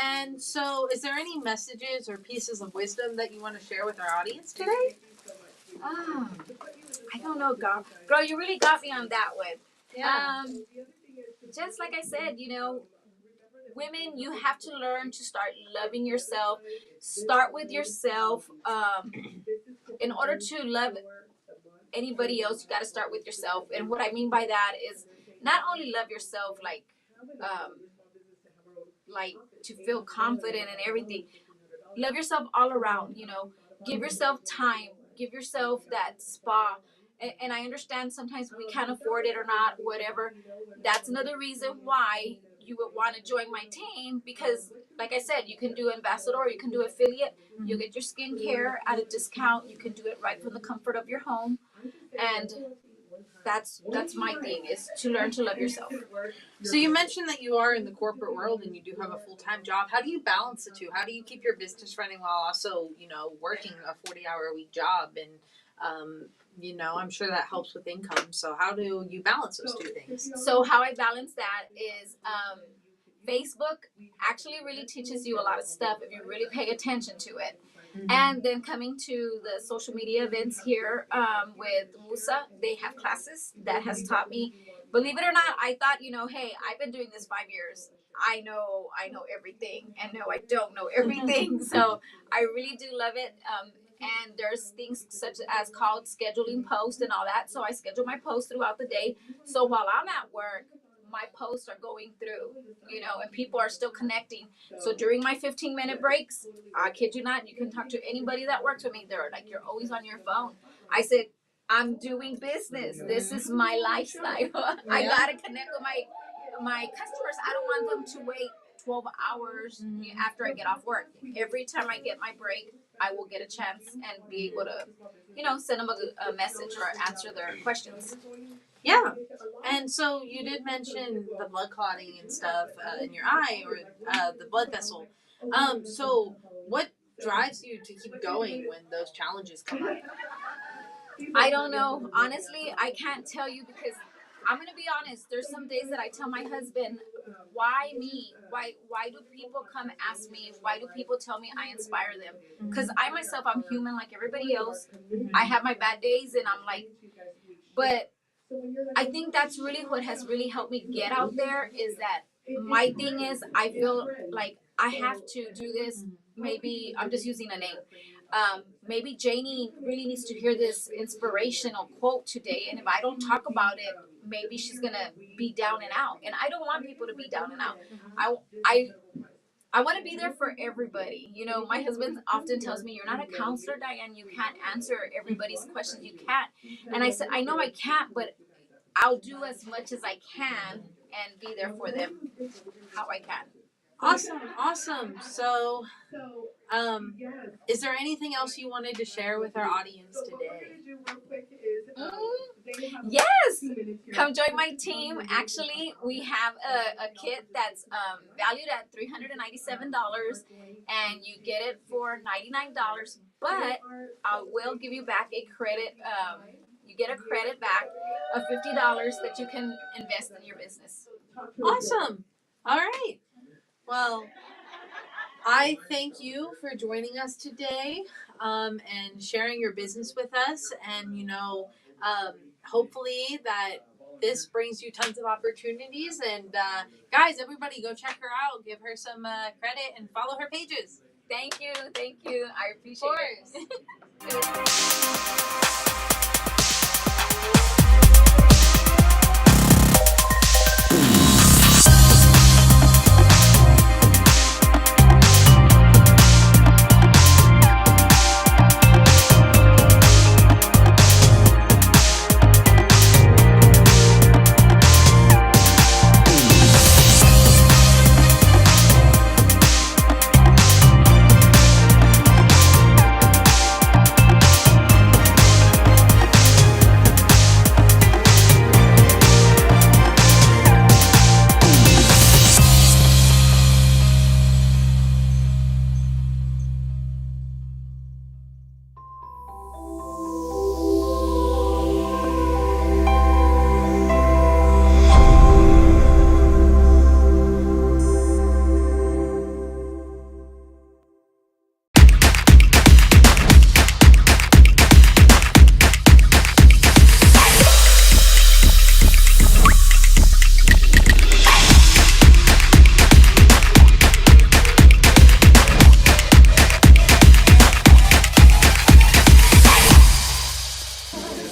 And so, is there any messages or pieces of wisdom that you want to share with our audience today? I don't know, girl. Girl, you really got me on that one. Yeah. Just like I said, women, you have to learn to start loving yourself. Start with yourself. In order to love anybody else, you got to start with yourself. And what I mean by that is not only love yourself, like to feel confident and everything. Love yourself all around. Give yourself time. Give yourself that spa. And I understand sometimes we can't afford it or not, whatever. That's another reason why you would want to join my team, because like I said, you can do ambassador, you can do affiliate, you'll get your skincare at a discount, you can do it right from the comfort of your home, and that's my thing, is to learn to love yourself. So you mentioned that you are in the corporate world and you do have a full-time job. How do you balance the two? How do you keep your business running while also, working a 40-hour-a-week job? And I'm sure that helps with income. So how do you balance those two things? So how I balance that is Facebook actually really teaches you a lot of stuff if you really pay attention to it. And then coming to the social media events here with Musa, they have classes that has taught me. Believe it or not, I thought, hey, I've been doing this 5 years. I know everything, and no, I don't know everything. So I really do love it. And there's things such as called scheduling posts and all that. So I schedule my posts throughout the day. So while I'm at work, my posts are going through, and people are still connecting. So during my 15-minute breaks, I kid you not, you can talk to anybody that works with me. They're like, you're always on your phone. I said, I'm doing business. This is my lifestyle. I gotta connect with my customers. I don't want them to wait 12 hours after I get off work. Every time I get my break, I will get a chance and be able to, send them a message or answer their questions. Yeah. And so you did mention the blood clotting and stuff in your eye or the blood vessel. So what drives you to keep going when those challenges come up? I don't know. Honestly, I can't tell you because I'm gonna be honest. There's some days that I tell my husband, "Why me? Why do people come ask me? Why do people tell me I inspire them?" Because I myself, I'm human like everybody else. I have my bad days, and I'm like, but I think that's really what has really helped me get out there. Is that my thing is I feel like I have to do this. Maybe I'm just using a name. Maybe Janie really needs to hear this inspirational quote today, and if I don't talk about it, maybe she's gonna be down and out. And I don't want people to be down and out. I want to be there for everybody. My husband often tells me, "You're not a counselor, Diane. You can't answer everybody's questions. You can't." And I said, "I know I can't, but I'll do as much as I can and be there for them how I can." Awesome. So, is there anything else you wanted to share with our audience today? Yes, come join my team. Actually, we have a kit that's valued at $397, and you get it for $99. But I will give you back a credit. You get a credit back of $50 that you can invest in your business. Awesome. All right. Well, I thank you for joining us today and sharing your business with us. And, hopefully that this brings you tons of opportunities. And, guys, everybody go check her out. Give her some credit and follow her pages. Thank you. I appreciate it.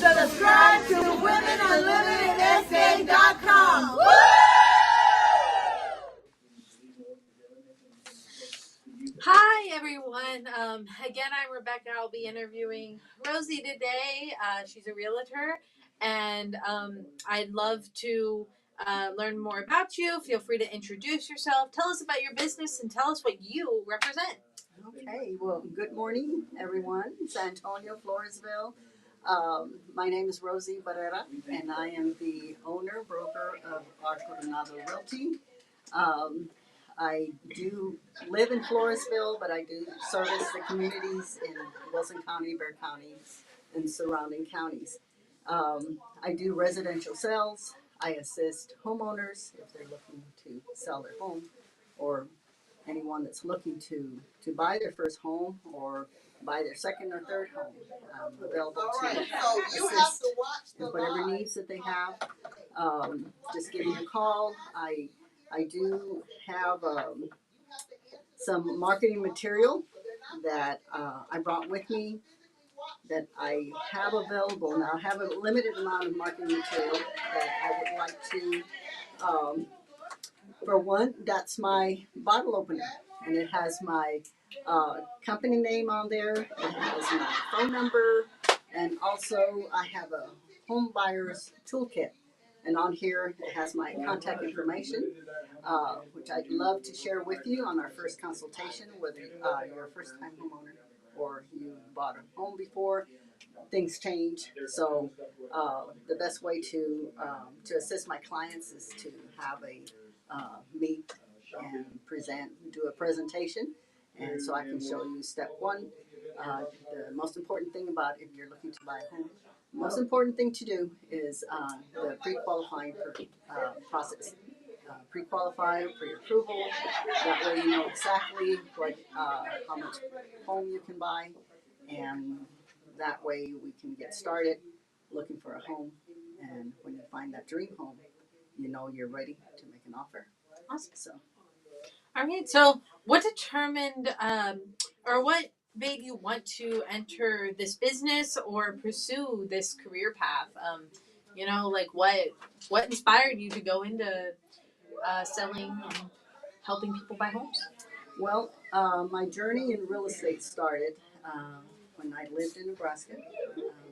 Subscribe to WomenUnlimitedSA.com. Hi, everyone. Again, I'm Rebecca. I'll be interviewing Rosie today. She's a realtor, and I'd love to learn more about you. Feel free to introduce yourself. Tell us about your business and tell us what you represent. Okay, well, good morning, everyone. San Antonio, Floresville. My name is Rosie Barrera, and I am the owner, broker of our Coronado Realty. I do live in Floresville, but I do service the communities in Wilson County, Bexar County, and surrounding counties. I do residential sales. I assist homeowners if they're looking to sell their home, or anyone that's looking to buy their first home or buy their second or third home. I'm available to assist with whatever needs that they have. Just give me a call. I do have some marketing material that I brought with me that I have available. Now, I have a limited amount of marketing material that I would like to, for one, that's my bottle opener. And it has my company name on there. It has my phone number. And also, I have a home buyer's toolkit. And on here, it has my contact information, which I'd love to share with you on our first consultation, whether you're a first time homeowner or you bought a home before. Things change. So the best way to assist my clients is to have a meet and do a presentation. And so I can show you step one. The most important thing about if you're looking to buy a home, the most important thing to do is the pre-qualifying process. Pre-qualify, pre-approval. That way you know exactly how much home you can buy, and that way we can get started looking for a home. And when you find that dream home, you know you're ready to make an offer. Awesome. So. All right. So, what determined, or what made you want to enter this business or pursue this career path? Like what inspired you to go into selling and helping people buy homes? Well, my journey in real estate started when I lived in Nebraska,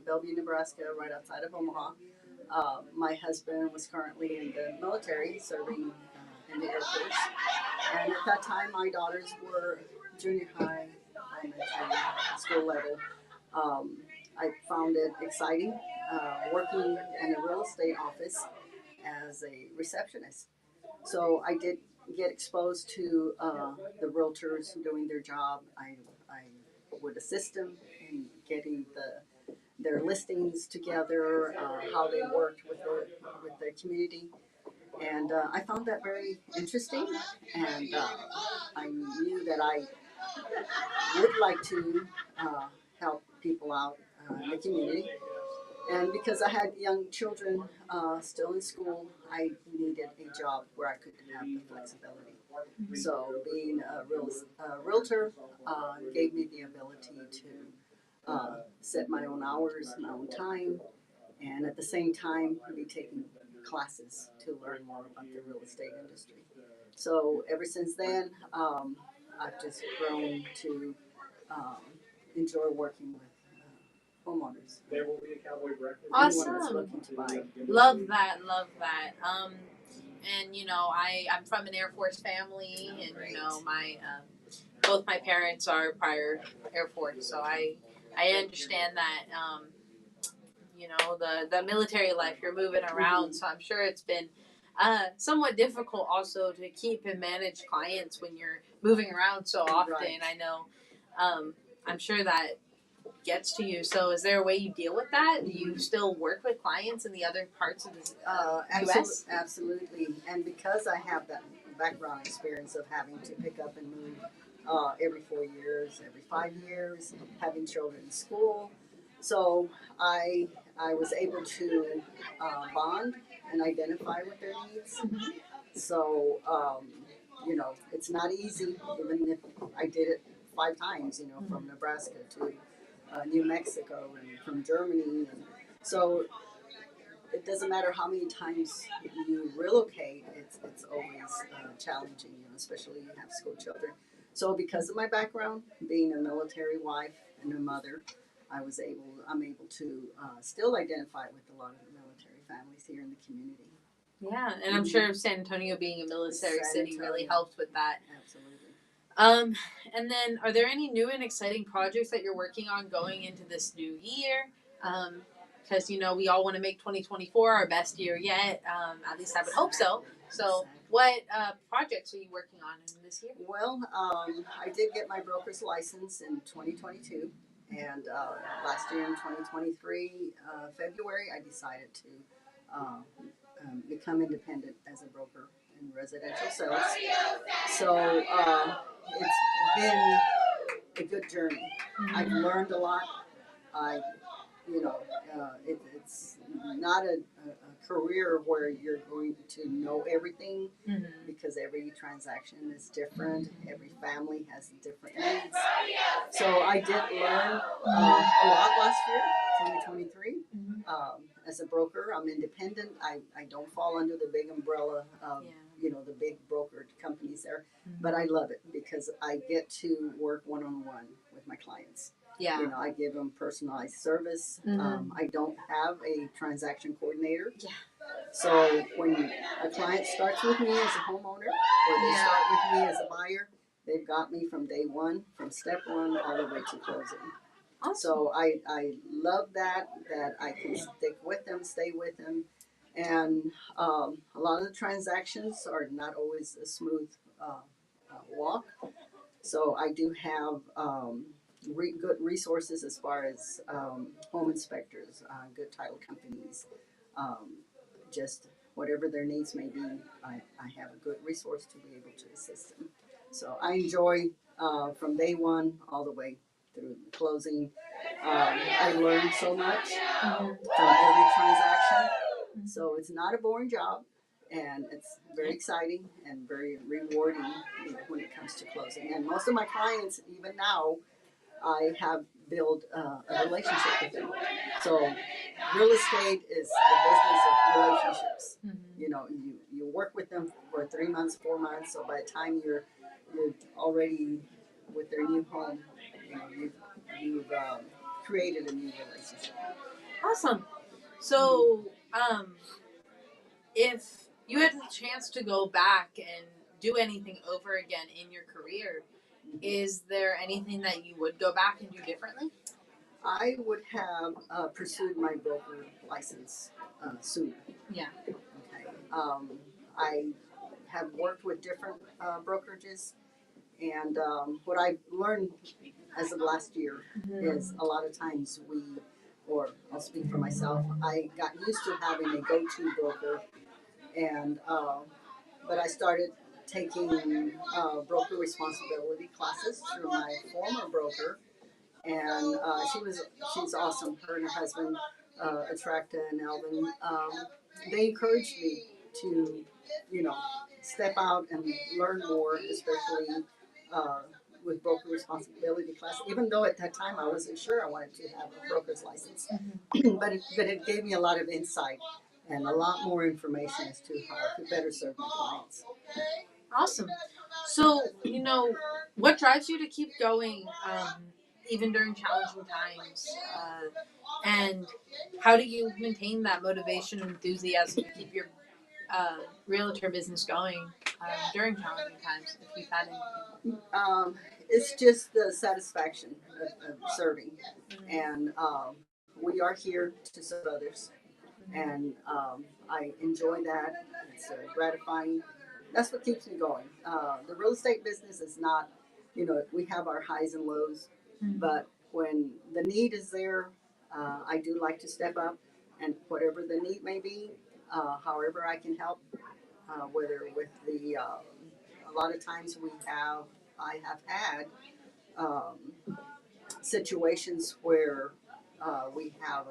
Bellevue, Nebraska, right outside of Omaha. My husband was currently in the military, serving in the Air Force. And at that time, my daughters were junior high, elementary, school level. I found it exciting working in a real estate office as a receptionist. So I did get exposed to the realtors doing their job. I would assist them in getting their listings together, how they worked with the community. And I found that very interesting, and I knew that I would like to help people out in the community. And because I had young children still in school, I needed a job where I could have the flexibility. So being a realtor gave me the ability to set my own hours, my own time, and at the same time be taking classes to learn more about the real estate industry. So ever since then, I've just grown to enjoy working with homeowners. Awesome. Anyone that's looking to buy. Love that. And I'm from an Air Force family, and my both my parents are prior Air Force, so I understand that. The military life, you're moving around, so I'm sure it's been somewhat difficult also to keep and manage clients when you're moving around so often. Right. I know, I'm sure that gets to you. So is there a way you deal with that? Do you still work with clients in the other parts of the U.S.? Absolutely. And because I have that background experience of having to pick up and move every 4 years, every 5 years, having children in school, so I was able to bond and identify with their needs. So it's not easy, even if I did it 5 times. From Nebraska to New Mexico and from Germany, and so it doesn't matter how many times you relocate. It's always challenging, especially you have school children. So because of my background, being a military wife and a mother, I'm able to still identify with a lot of the military families here in the community. Yeah, and I'm sure San Antonio being a military city really helped with that. Absolutely. And then, are there any new and exciting projects that you're working on going into this new year? Because we all want to make 2024 our best year yet. At least I would hope so. So, what projects are you working on in this year? Well, I did get my broker's license in 2022, and last year in 2023, February, I decided to become independent as a broker in residential sales. So it's been a good journey. I've learned a lot. It's not a career where you're going to know everything, because every transaction is different. Every family has different needs. So I did learn a lot last year, 2023. As a broker, I'm independent. I don't fall under the big umbrella of the big brokered companies there, but I love it because I get to work one-on-one with my clients. Yeah. You know, I give them personalized service. I don't have a transaction coordinator. Yeah. So when a client starts with me as a homeowner, or they start with me as a buyer, they've got me from day one, from step one all the way to closing. Awesome. So I love that I can stick with them, stay with them, and a lot of the transactions are not always a smooth walk. So I do have good resources as far as home inspectors, good title companies, um, just whatever their needs may be. I have a good resource to be able to assist them. So I enjoy from day one all the way through closing. I learned so much from every transaction. So it's not a boring job, and it's very exciting and very rewarding when it comes to closing. And most of my clients, even now, I have built a relationship with them. So real estate is a business of relationships. You know, you work with them for 3 months, 4 months. So by the time you're already with their new home, you know, you've created a new relationship. Awesome. So, if you had the chance to go back and do anything over again in your career, is there anything that you would go back and do differently? I would have pursued my broker license sooner. Yeah. Okay. I have worked with different brokerages, and what I've learned as of last year is a lot of times or I'll speak for myself, I got used to having a go-to broker, and but I started taking broker responsibility classes through my former broker, and she's awesome. Her and her husband, Attracta and Alvin, they encouraged me to, you know, step out and learn more, especially with broker responsibility class. Even though at that time I wasn't sure I wanted to have a broker's license, but it gave me a lot of insight and a lot more information as to how to better serve my clients. Awesome. So, what drives you to keep going, even during challenging times? And how do you maintain that motivation and enthusiasm to keep your realtor business going during challenging times, if you've had any? It's just the satisfaction of serving, and we are here to serve others, and I enjoy that. It's gratifying. That's what keeps me going. The real estate business is not, we have our highs and lows, but when the need is there, I do like to step up, and whatever the need may be, however I can help, whether with a lot of times I have had situations where we have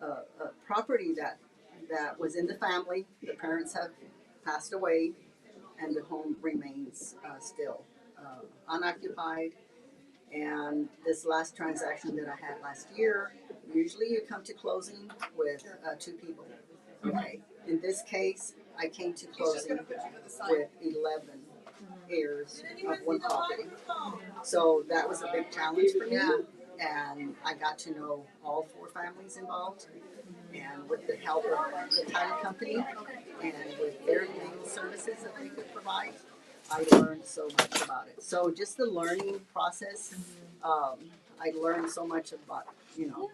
a property that was in the family. The parents have passed away, and the home remains still unoccupied. And this last transaction that I had last year, usually you come to closing with 2 people. Okay. In this case, I came to closing with 11 heirs of one property. So that was a big challenge for me. And I got to know all 4 families involved. And with the help of the title company and with their legal services that they could provide, I learned so much about it. So just the learning process, I learned so much about,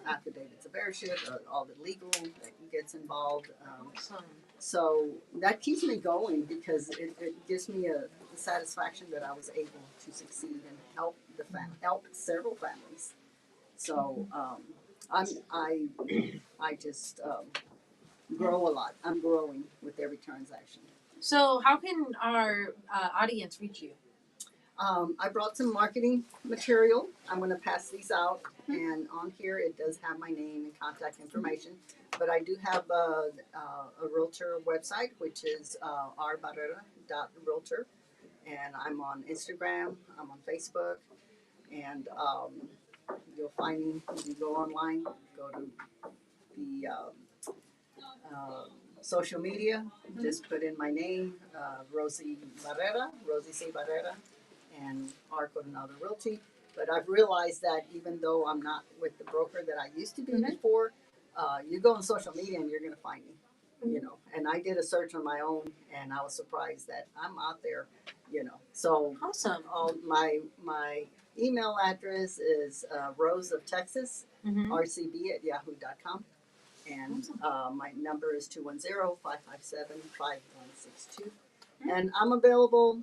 affidavits of heirship, all the legal that gets involved. So that keeps me going because it gives me a satisfaction that I was able to succeed and help help several families. So I just grow a lot. I'm growing with every transaction. So, how can our audience reach you? I brought some marketing material. I'm going to pass these out, and on here it does have my name and contact information. But I do have a realtor website, which is rbarrera.realtor, and I'm on Instagram. I'm on Facebook, and you'll find me if you go online. Go to the social media. Just put in my name, Rosie C. Barrera, and our Coronado Realty. But I've realized that even though I'm not with the broker that I used to be Mhm. before, you go on social media and you're going to find me. You know, and I did a search on my own, and I was surprised that I'm out there. You know, so Awesome. my email address is Rose of Texas, Mhm. rcb@yahoo.com. And my number is 210-557-5162. And I'm available.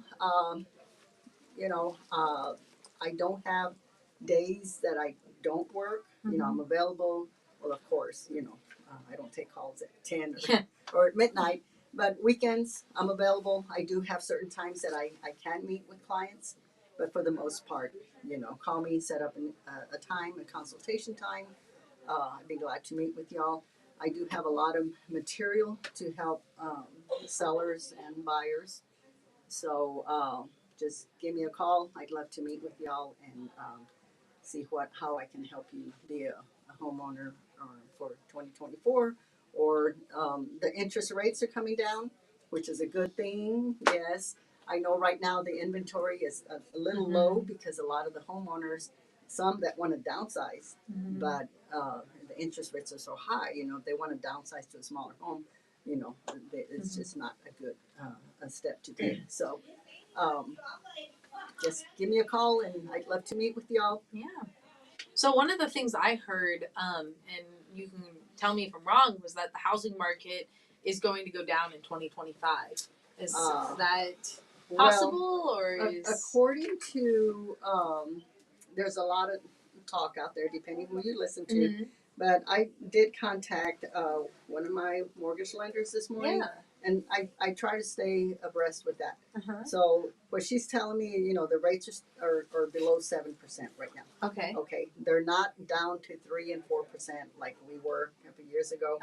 You know, I don't have days that I don't work. You know, I'm available. Well, of course, you know, I don't take calls at 10 or at midnight. But weekends, I'm available. I do have certain times that I can meet with clients. But for the most part, you know, call me, set up a time, a consultation time. I'd be glad to meet with y'all. I do have a lot of material to help sellers and buyers. So just give me a call. I'd love to meet with y'all and see how I can help you be a homeowner for 2024. Or the interest rates are coming down, which is a good thing. Yes, I know right now the inventory is a little low because a lot of the homeowners, some that want to downsize, but the interest rates are so high. You know, if they want to downsize to a smaller home, you know, it's just not a good a step to take. So just give me a call, and I'd love to meet with y'all. Yeah. So one of the things I heard, and you can tell me if I'm wrong, was that the housing market is going to go down in 2025. Is that possible, or is according to there's a lot of talk out there, depending who you listen to. But I did contact one of my mortgage lenders this morning, and I try to stay abreast with that. So what she's telling me, you know, the rates are below 7% right now. Okay. Okay, they're not down to 3% and 4% like we were a couple years ago.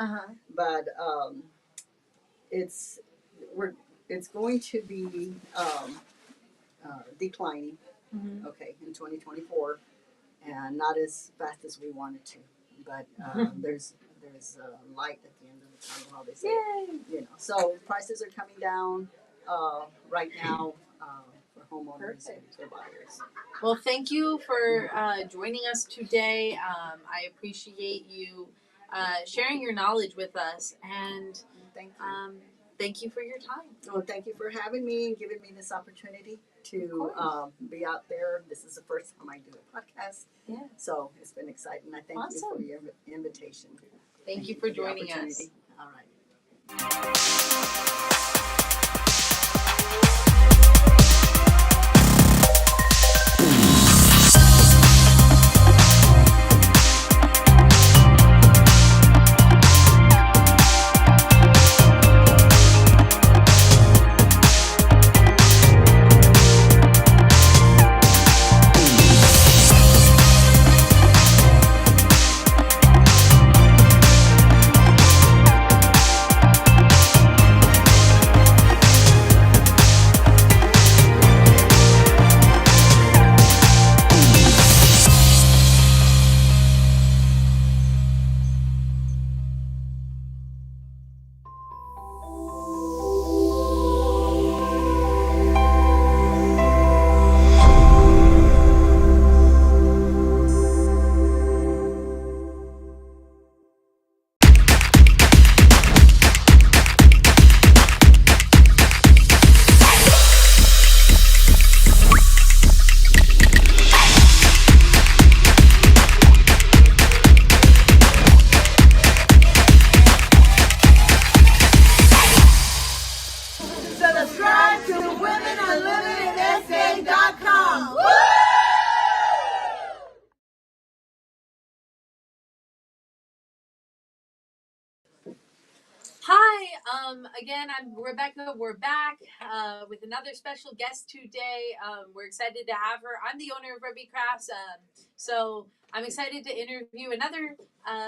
But it's going to be declining. Okay, in 2024, and not as fast as we wanted to. But there's light at the end of the tunnel, how they say. You know, so prices are coming down right now for homeowners and for buyers. Well, thank you for joining us today. I appreciate you sharing your knowledge with us, and thank you for your time. Well, thank you for having me and giving me this opportunity to be out there. This is the first time I do a podcast. Yeah. So it's been exciting. I thank you for your invitation. Thank you for joining us. All right. Subscribe to WomenUnlimitedSA.com. Hi, again, I'm Rebecca. We're back with another special guest today. We're excited to have her. I'm the owner of Ruby Crafts, so I'm excited to interview another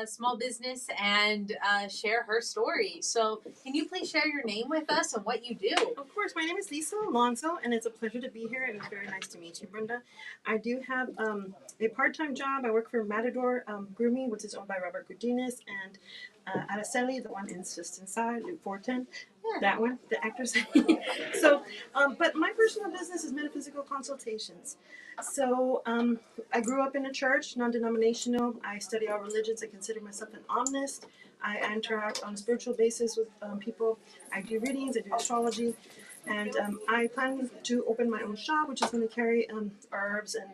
small business and share her story. So can you please share your name with us and what you do? Of course, my name is Lisa Alonso, and it's a pleasure to be here, and it's very nice to meet you, Brenda. I do have a part-time job. I work for Matador Grooming, which is owned by Robert Godinez, and Araceli, the one is just inside, in 410. That one, the actors. So, but my personal business is metaphysical consultations. So, I grew up in a church, non-denominational. I study all religions. I consider myself an omnist. I interact on a spiritual basis with people. I do readings. I do astrology, and I plan to open my own shop, which is going to carry herbs and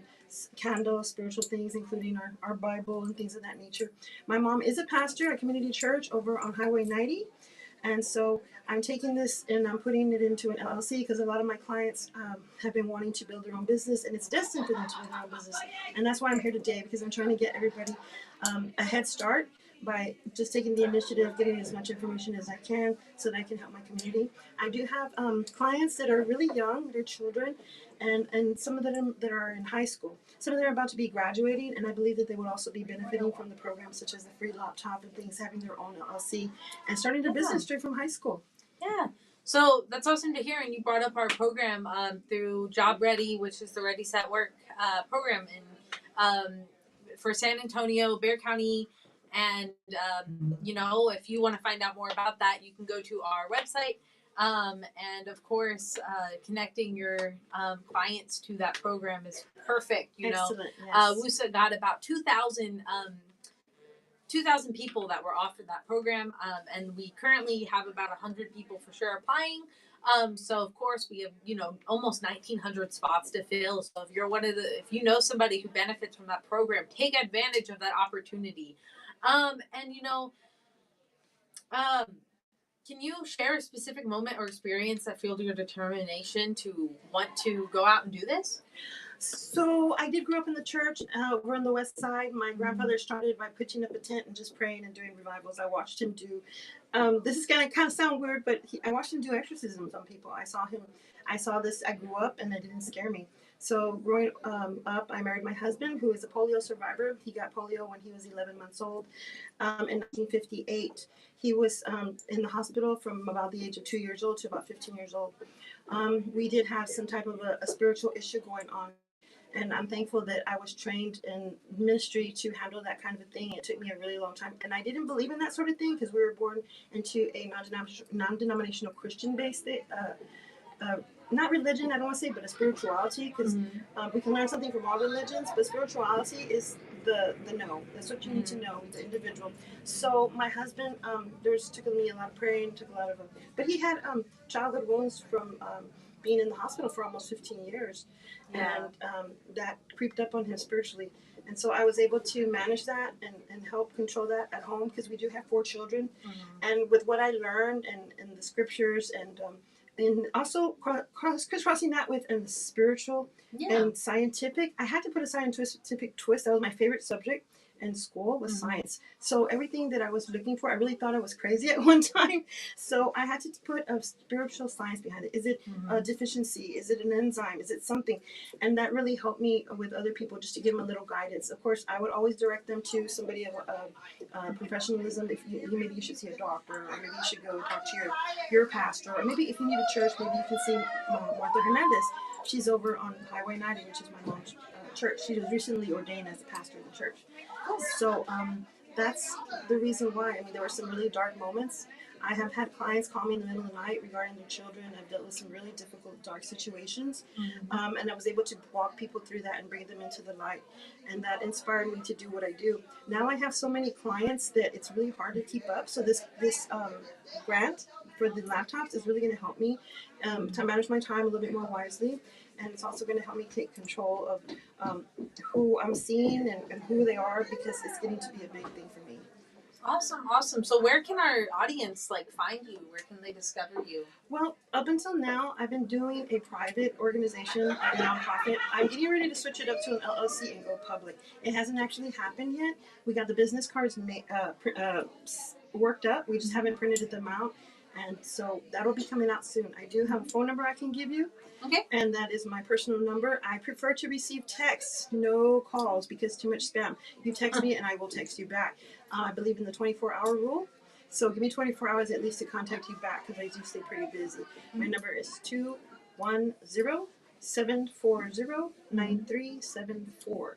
candles, spiritual things, including our Bible and things of that nature. My mom is a pastor at Community Church over on Highway 90. And so I'm taking this and I'm putting it into an LLC because a lot of my clients have been wanting to build their own business, and it's destined for them to build their own business. And that's why I'm here today, because I'm trying to get everybody a head start by just taking the initiative, getting as much information as I can so that I can help my community. I do have clients that are really young, they're children, and some of them that are in high school. Some of them are about to be graduating, and I believe that they would also be benefiting from the programs such as the free laptop and things, having their own LLC and starting a business straight from high school. Yeah. So that's awesome to hear. And you brought up our program through Job Ready, which is the Ready Set Work program for San Antonio, Bexar County. And, you know, if you want to find out more about that, you can go to our website. And of course, connecting your clients to that program is perfect. You Excellent, know, yes. WUSA got about 2,000 people that were offered that program, and we currently have about 100 people for sure applying. So of course we have, you know, almost 1,900 spots to fill. So if you're if you know somebody who benefits from that program, take advantage of that opportunity. And you know, can you share a specific moment or experience that fueled your determination to want to go out and do this? So I did grow up in the church. We're on the west side. My grandfather started by pitching up a tent and just praying and doing revivals. I watched him do. This is gonna kind of sound weird, but I watched him do exorcisms on people. I saw this. I grew up, and it didn't scare me. So growing up, I married my husband, who is a polio survivor. He got polio when he was 11 months old. In 1958, he was in the hospital from about the age of 2 years old to about 15 years old. We did have some type of a spiritual issue going on. And I'm thankful that I was trained in ministry to handle that kind of a thing. It took me a really long time. And I didn't believe in that sort of thing because we were born into a non-denominational Christian-based not religion, I don't want to say, but a spirituality, because we can learn something from all religions, but spirituality is the know. That's what you need to know, the individual. So my husband, took me a lot of praying, took a lot of, but he had childhood wounds from being in the hospital for almost 15 years. Yeah. And that creeped up on him spiritually. And so I was able to manage that and help control that at home, because we do have 4 children. And with what I learned and the scriptures and also crisscrossing that with spiritual and scientific, I had to put a scientific twist. That was my favorite subject in school, was science. So everything that I was looking for, I really thought I was crazy at one time. So I had to put a spiritual science behind it. Is it a deficiency? Is it an enzyme? Is it something? And that really helped me with other people, just to give them a little guidance. Of course, I would always direct them to somebody of professionalism. If maybe you should see a doctor, or maybe you should go talk to your pastor, or maybe if you need a church, maybe you can see Martha Hernandez. She's over on Highway 90, which is my mom's church. She was recently ordained as a pastor of the church. So that's the reason why. I mean, there were some really dark moments. I have had clients call me in the middle of the night regarding their children. I've dealt with some really difficult, dark situations. And I was able to walk people through that and bring them into the light. And that inspired me to do what I do. Now I have so many clients that it's really hard to keep up. So this grant for the laptops is really going to help me to manage my time a little bit more wisely. And it's also going to help me take control of who I'm seeing and who they are, because it's getting to be a big thing for me. Awesome. So where can our audience find you? Where can they discover you? Well, up until now, I've been doing a private organization, a nonprofit. I'm getting ready to switch it up to an LLC and go public. It hasn't actually happened yet. We got the business cards worked up. We just haven't printed them out. And so that'll be coming out soon. I do have a phone number I can give you. Okay. And that is my personal number. I prefer to receive texts, no calls, because too much spam. You text me and I will text you back. I believe in the 24-hour rule. So give me 24 hours at least to contact you back, because I do stay pretty busy. My number is 210-740-9374.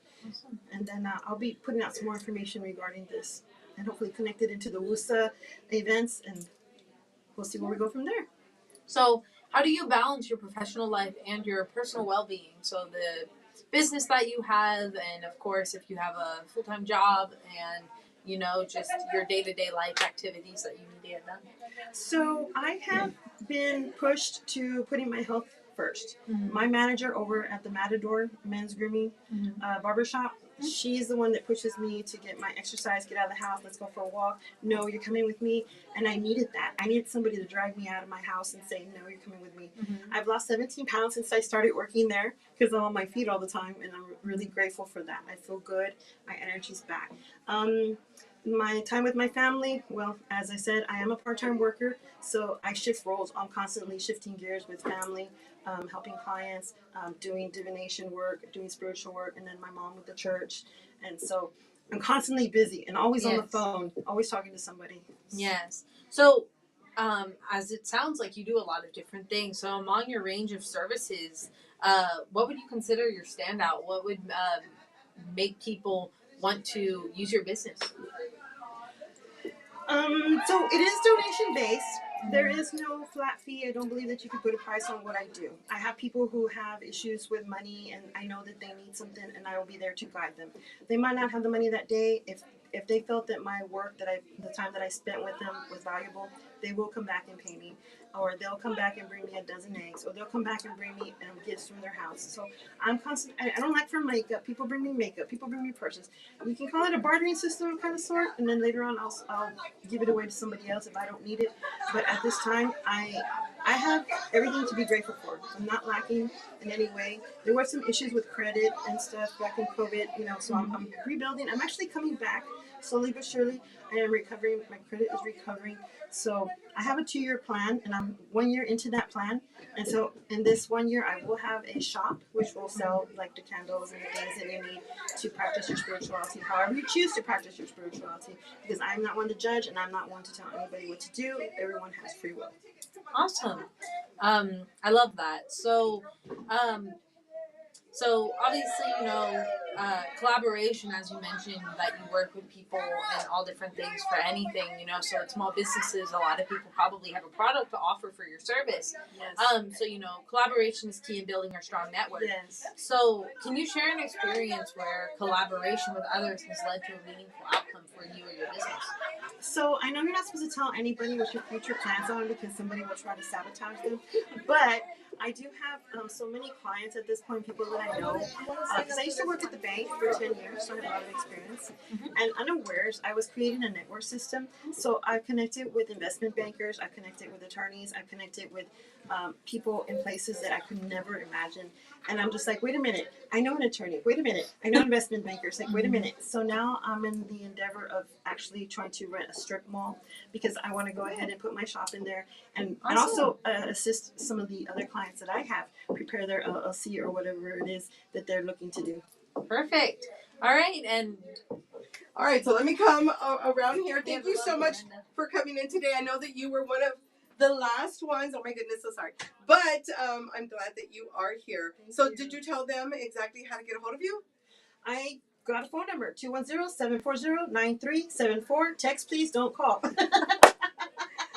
And then I'll be putting out some more information regarding this, and hopefully connect it into the WUSA events, and we'll see where we go from there. So, how do you balance your professional life and your personal well-being? So the business that you have, and of course, if you have a full-time job, and just your day-to-day life activities that you need to get done. So I have been pushed to putting my health first. Mm-hmm. My manager over at the Matador Men's Grooming Barbershop, she's the one that pushes me to get my exercise, get out of the house, let's go for a walk. No, you're coming with me. And I needed that. I needed somebody to drag me out of my house and say, no, you're coming with me. Mm-hmm. I've lost 17 pounds since I started working there because I'm on my feet all the time. And I'm really grateful for that. I feel good. My energy's back. My time with my family, well, as I said, I am a part-time worker, so I shift roles. I'm constantly shifting gears with family, helping clients, doing divination work, doing spiritual work, and then my mom with the church. And so I'm constantly busy and always on the phone, always talking to somebody. Yes. So, as it sounds like you do a lot of different things. So among your range of services, what would you consider your standout? What would make people want to use your business? So it is donation based. There is no flat fee. I don't believe that you can put a price on what I do. I have people who have issues with money, and I know that they need something, and I will be there to guide them. They might not have the money that day. If they felt that my work, the time that I spent with them was valuable, they will come back and pay me, or they'll come back and bring me a dozen eggs, or they'll come back and bring me gifts from their house. So I'm constant. I don't like for makeup. People bring me makeup. People bring me purses. We can call it a bartering system kind of sort, and then later on I'll give it away to somebody else if I don't need it. But at this time, I have everything to be grateful for. I'm not lacking in any way. There were some issues with credit and stuff back in COVID, so I'm rebuilding. I'm actually coming back slowly but surely. I am recovering. My credit is recovering. So I have a 2-year plan, and I'm 1 year into that plan. And so in this 1 year, I will have a shop which will sell like the candles and the things that you need to practice your spirituality, however you choose to practice your spirituality. Because I'm not one to judge, and I'm not one to tell anybody what to do. Everyone has free will. Awesome. I love that. So obviously, collaboration, as you mentioned, that you work with people and all different things for anything, so at small businesses, a lot of people probably have a product to offer for your service. Yes. So, collaboration is key in building a strong network. Yes. So can you share an experience where collaboration with others has led to a meaningful outcome for you or your business? So I know you're not supposed to tell anybody what your future plans are because somebody will try to sabotage them. But I do have so many clients at this point, people that I know. Because I used to work at the bank for 10 years, so I have a lot of experience. And unawares, I was creating a network system. So I've connected with investment bankers, I've connected with attorneys, I've connected with people in places that I could never imagine. And I'm just like, wait a minute, I know an attorney. Wait a minute, I know investment bankers. Like, wait a minute. So now I'm in the endeavor of actually trying to rent a strip mall because I want to go ahead and put my shop in there and also assist some of the other clients that I have prepare their LLC or whatever it is that they're looking to do. Perfect. All right, so let me come around here. Thank you so much for coming in today. I know that you were one of the last ones. Oh my goodness, so sorry. But I'm glad that you are here. So did you tell them exactly how to get a hold of you? I got a phone number, 210-740-9374. Text, please, don't call.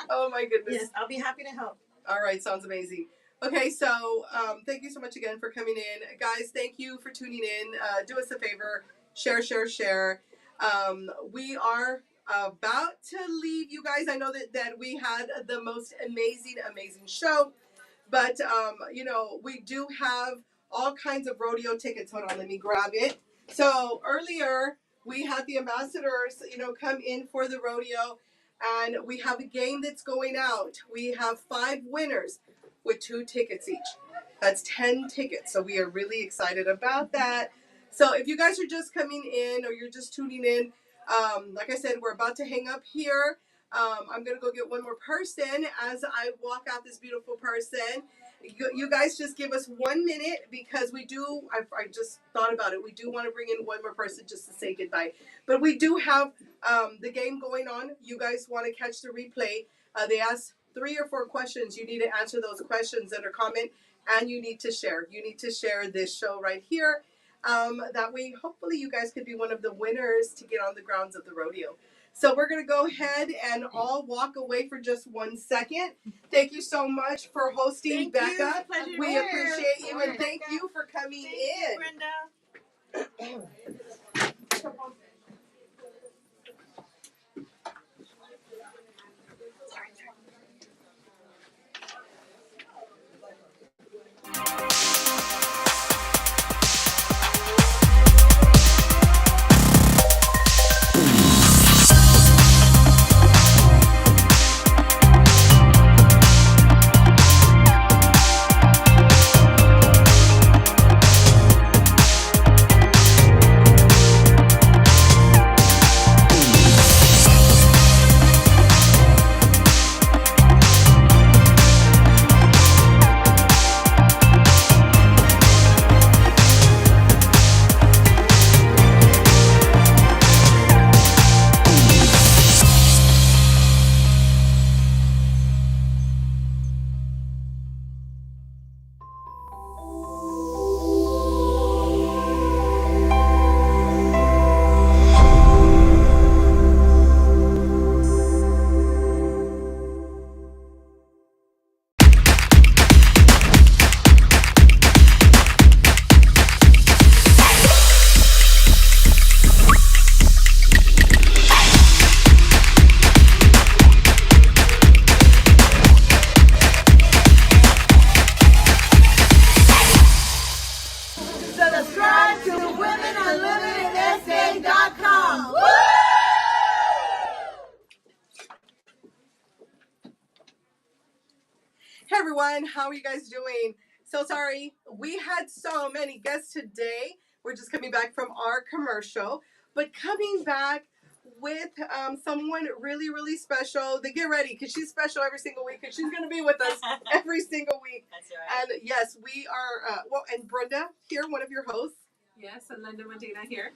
Oh my goodness. Yes, I'll be happy to help. All right, sounds amazing. Okay, so thank you so much again for coming in. Guys, thank you for tuning in. Do us a favor, share. We are about to leave you guys. I know that we had the most amazing show, but we do have all kinds of rodeo tickets. Hold on, let me grab it. So earlier we had the ambassadors come in for the rodeo, and we have a game that's going out. We have 5 winners with 2 tickets each. That's 10 tickets, so we are really excited about that. So if you guys are just coming in or you're just tuning in, like I said, we're about to hang up here. I'm going to go get one more person as I walk out this beautiful person. You guys just give us 1 minute because we do, I just thought about it, we do want to bring in one more person just to say goodbye. But we do have the game going on. You guys want to catch the replay. They ask 3 or 4 questions. You need to answer those questions under comment, and you need to share. You need to share this show right here. That way, hopefully, you guys could be one of the winners to get on the grounds of the rodeo. So we're going to go ahead and all walk away for just 1 second. Thank you so much for hosting, Becca. We appreciate you, and thank you for coming in. Brenda. Subscribe to WomenUnlimitedSA.com. Hey everyone, how are you guys doing? So sorry, we had so many guests today. We're just coming back from our commercial, but coming back with someone really, really special. Then get ready, because she's special every single week, because she's going to be with us every single week. That's right. And yes, we are, and Brenda here, one of your hosts. Yes, and Linda Medina here.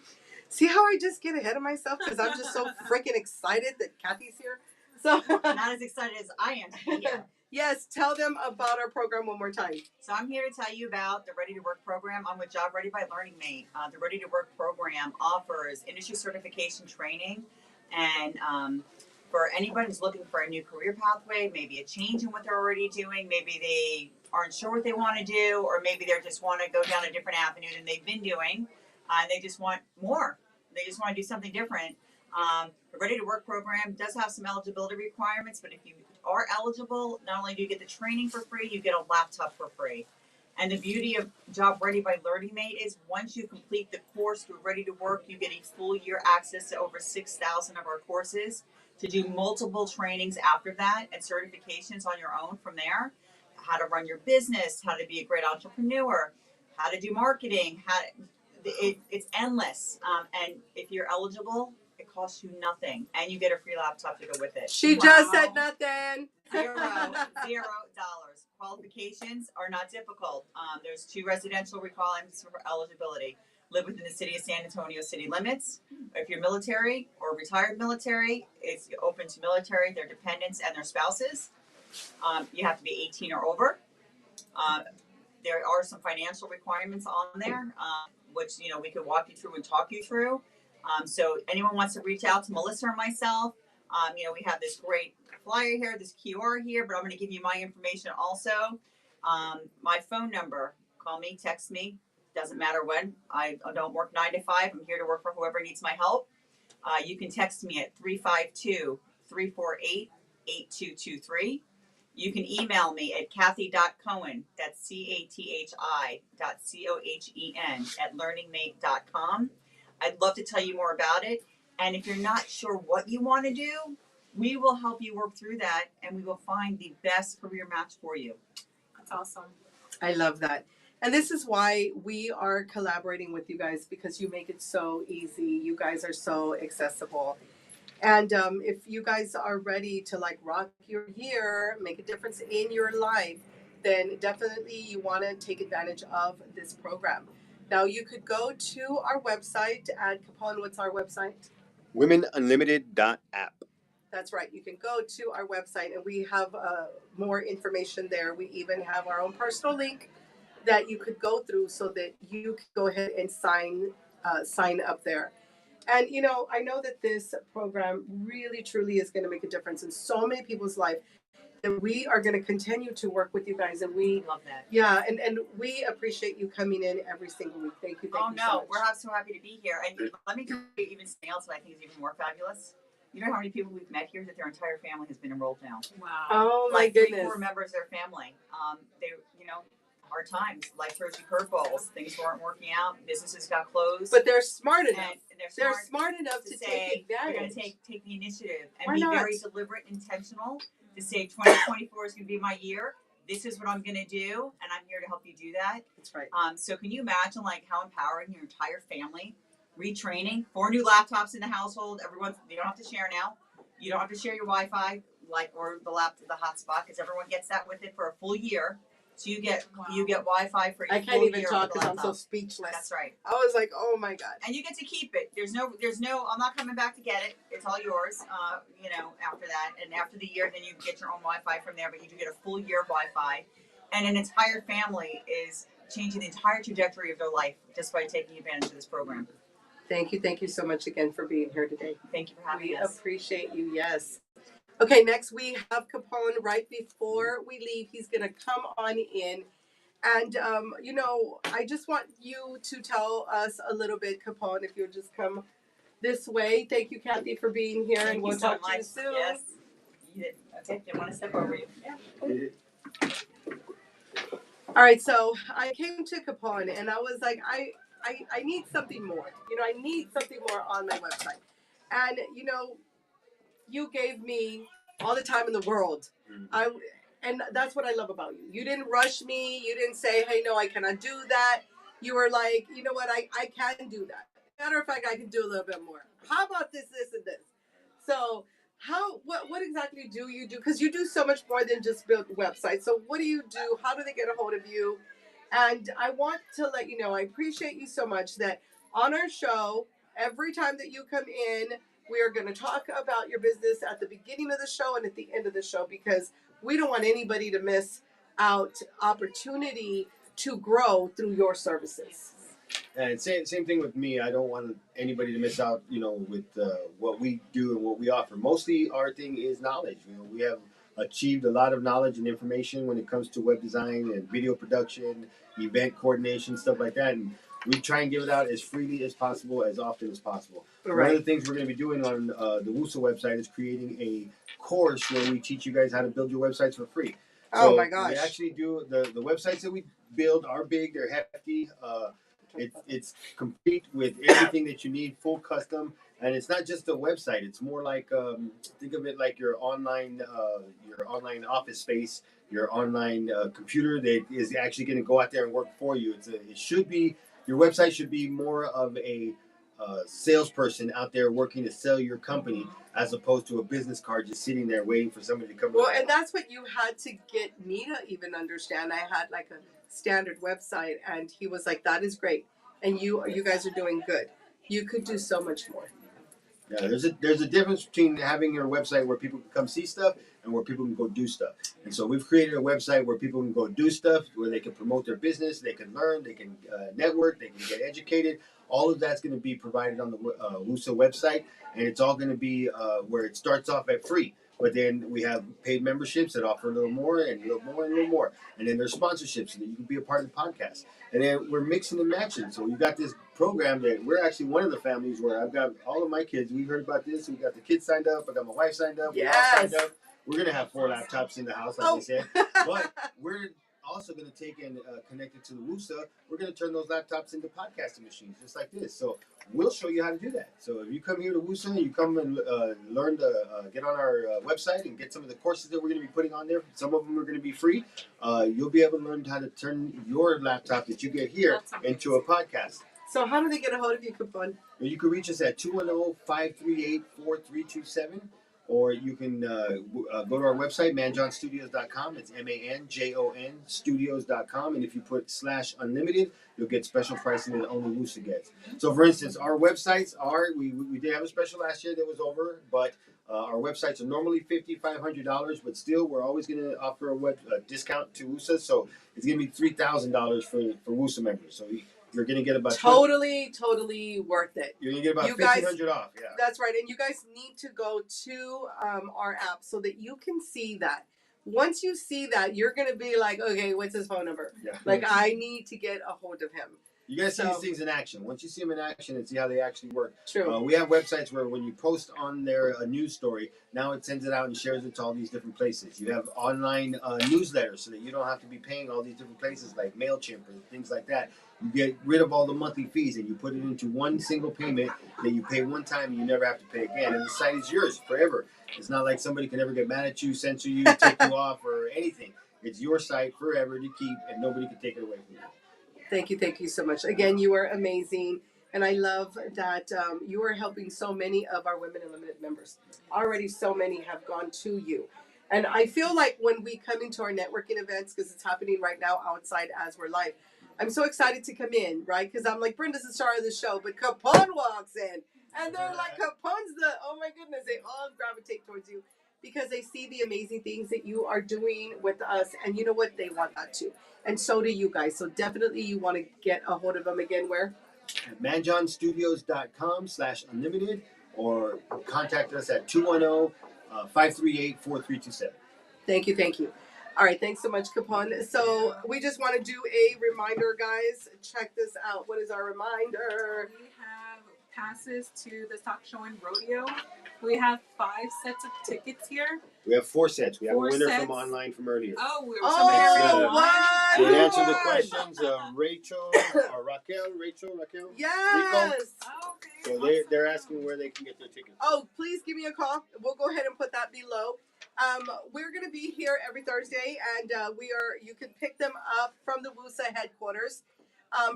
See how I just get ahead of myself, because I'm just so freaking excited that Kathy's here. So Not as excited as I am to be here. Yes, tell them about our program one more time. So I'm here to tell you about the Ready to Work program. I'm with Job Ready by Learning Mate. The Ready to Work program offers industry certification training, and for anybody who's looking for a new career pathway, maybe a change in what they're already doing, maybe they aren't sure what they want to do, or maybe they just want to go down a different avenue than they've been doing, and they just want more. They just want to do something different. The Ready to Work program does have some eligibility requirements, but if you are eligible, not only do you get the training for free, you get a laptop for free. And the beauty of Job Ready by Learning Mate is once you complete the course through Ready to Work, you get a full year access to over 6,000 of our courses to do multiple trainings after that and certifications on your own from there. How to run your business, how to be a great entrepreneur, how to do marketing, it's endless. And if you're eligible, it costs you nothing, and you get a free laptop to go with it. She just said nothing. $0. Qualifications are not difficult. There's 2 residential requirements for eligibility. Live within the city of San Antonio city limits. If you're military or retired military, it's open to military, their dependents, and their spouses. You have to be 18 or over. There are some financial requirements on there, which we could walk you through and talk you through. So anyone wants to reach out to Melissa or myself, we have this great flyer here, this QR here, but I'm going to give you my information also. My phone number, call me, text me, doesn't matter when. I don't work 9 to 5. I'm here to work for whoever needs my help. You can text me at 352-348-8223. You can email me at Kathy.Cohen, that's CATHI.COHEN @learningmate.com. I'd love to tell you more about it. And if you're not sure what you want to do, we will help you work through that, and we will find the best career match for you. That's awesome. I love that. And this is why we are collaborating with you guys, because you make it so easy. You guys are so accessible. And if you guys are ready to rock your year, make a difference in your life, then definitely you want to take advantage of this program. Now you could go to our website at Capone. What's our website? WomenUnlimited.app. That's right. You can go to our website and we have more information there. We even have our own personal link that you could go through so that you can go ahead and sign up there. And you know, I know that this program really, truly is going to make a difference in so many people's life. And we are going to continue to work with you guys, and we Love that. yeah, and we appreciate you coming in every single week. Thank you. Oh So no, much. we're so happy to be here. And let me tell you even something else that I think is even more fabulous. You know how many people we've met here that their entire family has been enrolled now? Wow. Oh my Like goodness. 3-4 members of their family. They, you know, hard times. Life throws you curveballs. Things weren't working out. Businesses got closed. But they're smart enough. And they're smart enough to say, take advantage. we're going to take the initiative and Why be not? very deliberate, intentional to say 2024 is going to be my year. This is what I'm going to do, and I'm here to help you do that. That's right. So can you imagine like how empowering your entire family, retraining, 4 new laptops in the household. Everyone, you don't have to share now. You don't have to share your Wi-Fi or the hotspot, because everyone gets that with it for a full year. So you get Wi-Fi for your I full can't even year talk with the because I'm so laptop. speechless. That's right. I was like, oh my god. And you get to keep it. There's no. I'm not coming back to get it. It's all yours. You know, after that, and after the year, then you get your own Wi-Fi from there. But you do get a full year of Wi-Fi, and an entire family is changing the entire trajectory of their life just by taking advantage of this program. Thank you so much again for being here today. Thank you for having we us. We appreciate you. Yes. Okay, next we have Capone. Right before we leave, he's gonna come on in. And, you know, I just want you to tell us a little bit, Capone, if you'll just come this way. Thank you, Kathy, for being here, and we'll talk to you soon. Yes. Okay, didn't want to step over you. Yeah. All right, so I came to Capone, and I was like, I need something more. You know, I need something more on my website. And, you know, you gave me all the time in the world. And that's what I love about you. You didn't rush me. You didn't say, hey, no, I cannot do that. You were like, you know what, I can do that. Matter of fact, I can do a little bit more. How about this, and this? So what exactly do you do? Because you do so much more than just build websites. So what do you do? How do they get a hold of you? And I want to let you know, I appreciate you so much that on our show, every time that you come in, we are going to talk about your business at the beginning of the show and at the end of the show, because we don't want anybody to miss out opportunity to grow through your services. And same thing with me. I don't want anybody to miss out, you know, with what we do and what we offer. Mostly our thing is knowledge. You know, we have achieved a lot of knowledge and information when it comes to web design and video production, event coordination, stuff like that. And we try and give it out as freely as possible, as often as possible. Right. One of the things we're going to be doing on the WUSA website is creating a course where we teach you guys how to build your websites for free. Oh So my gosh. we actually do the websites that we build are big, they're hefty. It's complete with everything that you need, full custom, and it's not just a website. It's more like think of it like your online office space, your online computer that is actually going to go out there and work for you. Your website should be more of a salesperson out there working to sell your company, as opposed to a business card just sitting there waiting for somebody to come. Well, and that's what you had to get me to even understand. I had like a standard website, and he was like, that is great, and you guys are doing good. You could do so much more. Yeah, there's a difference between having your website where people can come see stuff and where people can go do stuff. And so we've created a website where people can go do stuff, where they can promote their business, they can learn, they can network, they can get educated. All of that's going to be provided on the WUSA website, and it's all going to be where it starts off at free. But then we have paid memberships that offer a little more and a little more and a little more. And then there's sponsorships so that you can be a part of the podcast. And then we're mixing and matching. So you got this program that we're actually one of the families where I've got all of my kids. We heard about this. We got the kids signed up. I got my wife signed up. Yes. We all signed up. We're going to have 4 laptops in the house, like they said. But we're also going to take and connect it to the WUSA. We're going to turn those laptops into podcasting machines, just like this. So we'll show you how to do that. So if you come here to WUSA, you come and learn to get on our website and get some of the courses that we're going to be putting on there. Some of them are going to be free. You'll be able to learn how to turn your laptop that you get here into a podcast. So how do they get a hold of you, Capone? You can reach us at 210-538-4327. Or you can go to our website, manjonstudios.com. It's MANJON studios.com. And if you put /unlimited, you'll get special pricing that only WUSA gets. So, for instance, our websites are, we did have a special last year that was over, but our websites are normally $5,500, but still we're always going to offer a discount to WUSA. So it's going to be $3,000 for WUSA members. So you you're gonna get about totally worth it. You're gonna get about You guys- $1,500 off. Yeah. That's right, and you guys need to go to our app so that you can see that. Once you see that, you're gonna be like, okay, what's his phone number? Yeah. Like, I need to get a hold of him. You guys see these things in action. Once you see them in action and see how they actually work. True. We have websites where when you post on there a news story, now it sends it out and shares it to all these different places. You have online newsletters so that you don't have to be paying all these different places like MailChimp and things like that. You get rid of all the monthly fees and you put it into one single payment that you pay one time and you never have to pay again. And the site is yours forever. It's not like somebody can ever get mad at you, censor you, take you off, or anything. It's your site forever to keep, and nobody can take it away from you. Thank you so much. Again, you are amazing. And I love that you are helping so many of our Women Unlimited members. Already so many have gone to you. And I feel like when we come into our networking events, because it's happening right now outside as we're live, I'm so excited to come in, right? Because I'm like, Brenda's the star of the show, but Capone walks in. And they're like, Capone's oh my goodness, they all gravitate towards you because they see the amazing things that you are doing with us. And you know what? They want that too. And so do you guys. So definitely you want to get a hold of them again. Where? At manjohnstudios.com/unlimited or contact us at 210-538-4327. Thank you. All right. Thanks so much, Capone. So we just want to do a reminder, guys. Check this out. What is our reminder? We have passes to the Stock Show and Rodeo. We have 5 sets of tickets here. We have 4 sets. We have 4 a winner sets. from online from earlier. Somebody what? They answered the questions. Rachel or Raquel. Yes. Okay. So they're asking where they can get their tickets. Oh, please give me a call. We'll go ahead and put that below. We're going to be here every Thursday, and you can pick them up from the WUSA headquarters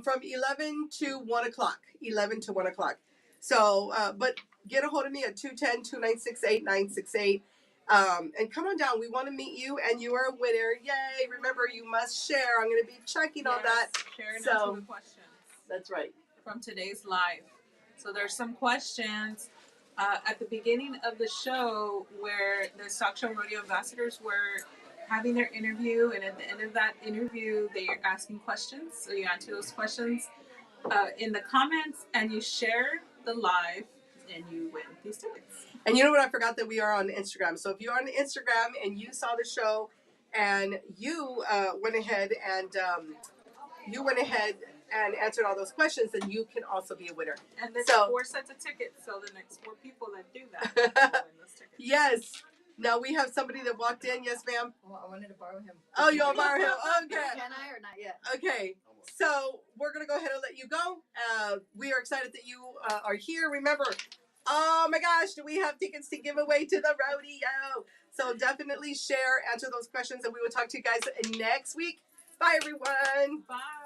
from 11 to 1 o'clock. 11 to 1 o'clock. So, but get a hold of me at 210-296-8968. And come on down. We want to meet you, and you are a winner. Yay. Remember, you must share. I'm going to be checking on that. Share and So, answer the questions. That's right. From today's live. So there's some questions at the beginning of the show where the Stock Show Rodeo ambassadors were having their interview, and at the end of that interview, they are asking questions. So you answer those questions in the comments, and you share the live, and you win these tickets. And you know what? I forgot that we are on Instagram. So if you're on Instagram and you saw the show and you went ahead and answered all those questions, then you can also be a winner. And there's 4 sets of tickets, so the next 4 people that do that will win those tickets. Yes. Now we have somebody that walked in. Yes, ma'am. Well, I wanted to borrow him. Oh, you want to borrow him? Okay. Can I or not yet? Okay. So we're going to go ahead and let you go. We are excited that you are here. Remember, oh my gosh, do we have tickets to give away to the rodeo? So definitely share, answer those questions, and we will talk to you guys next week. Bye, everyone. Bye.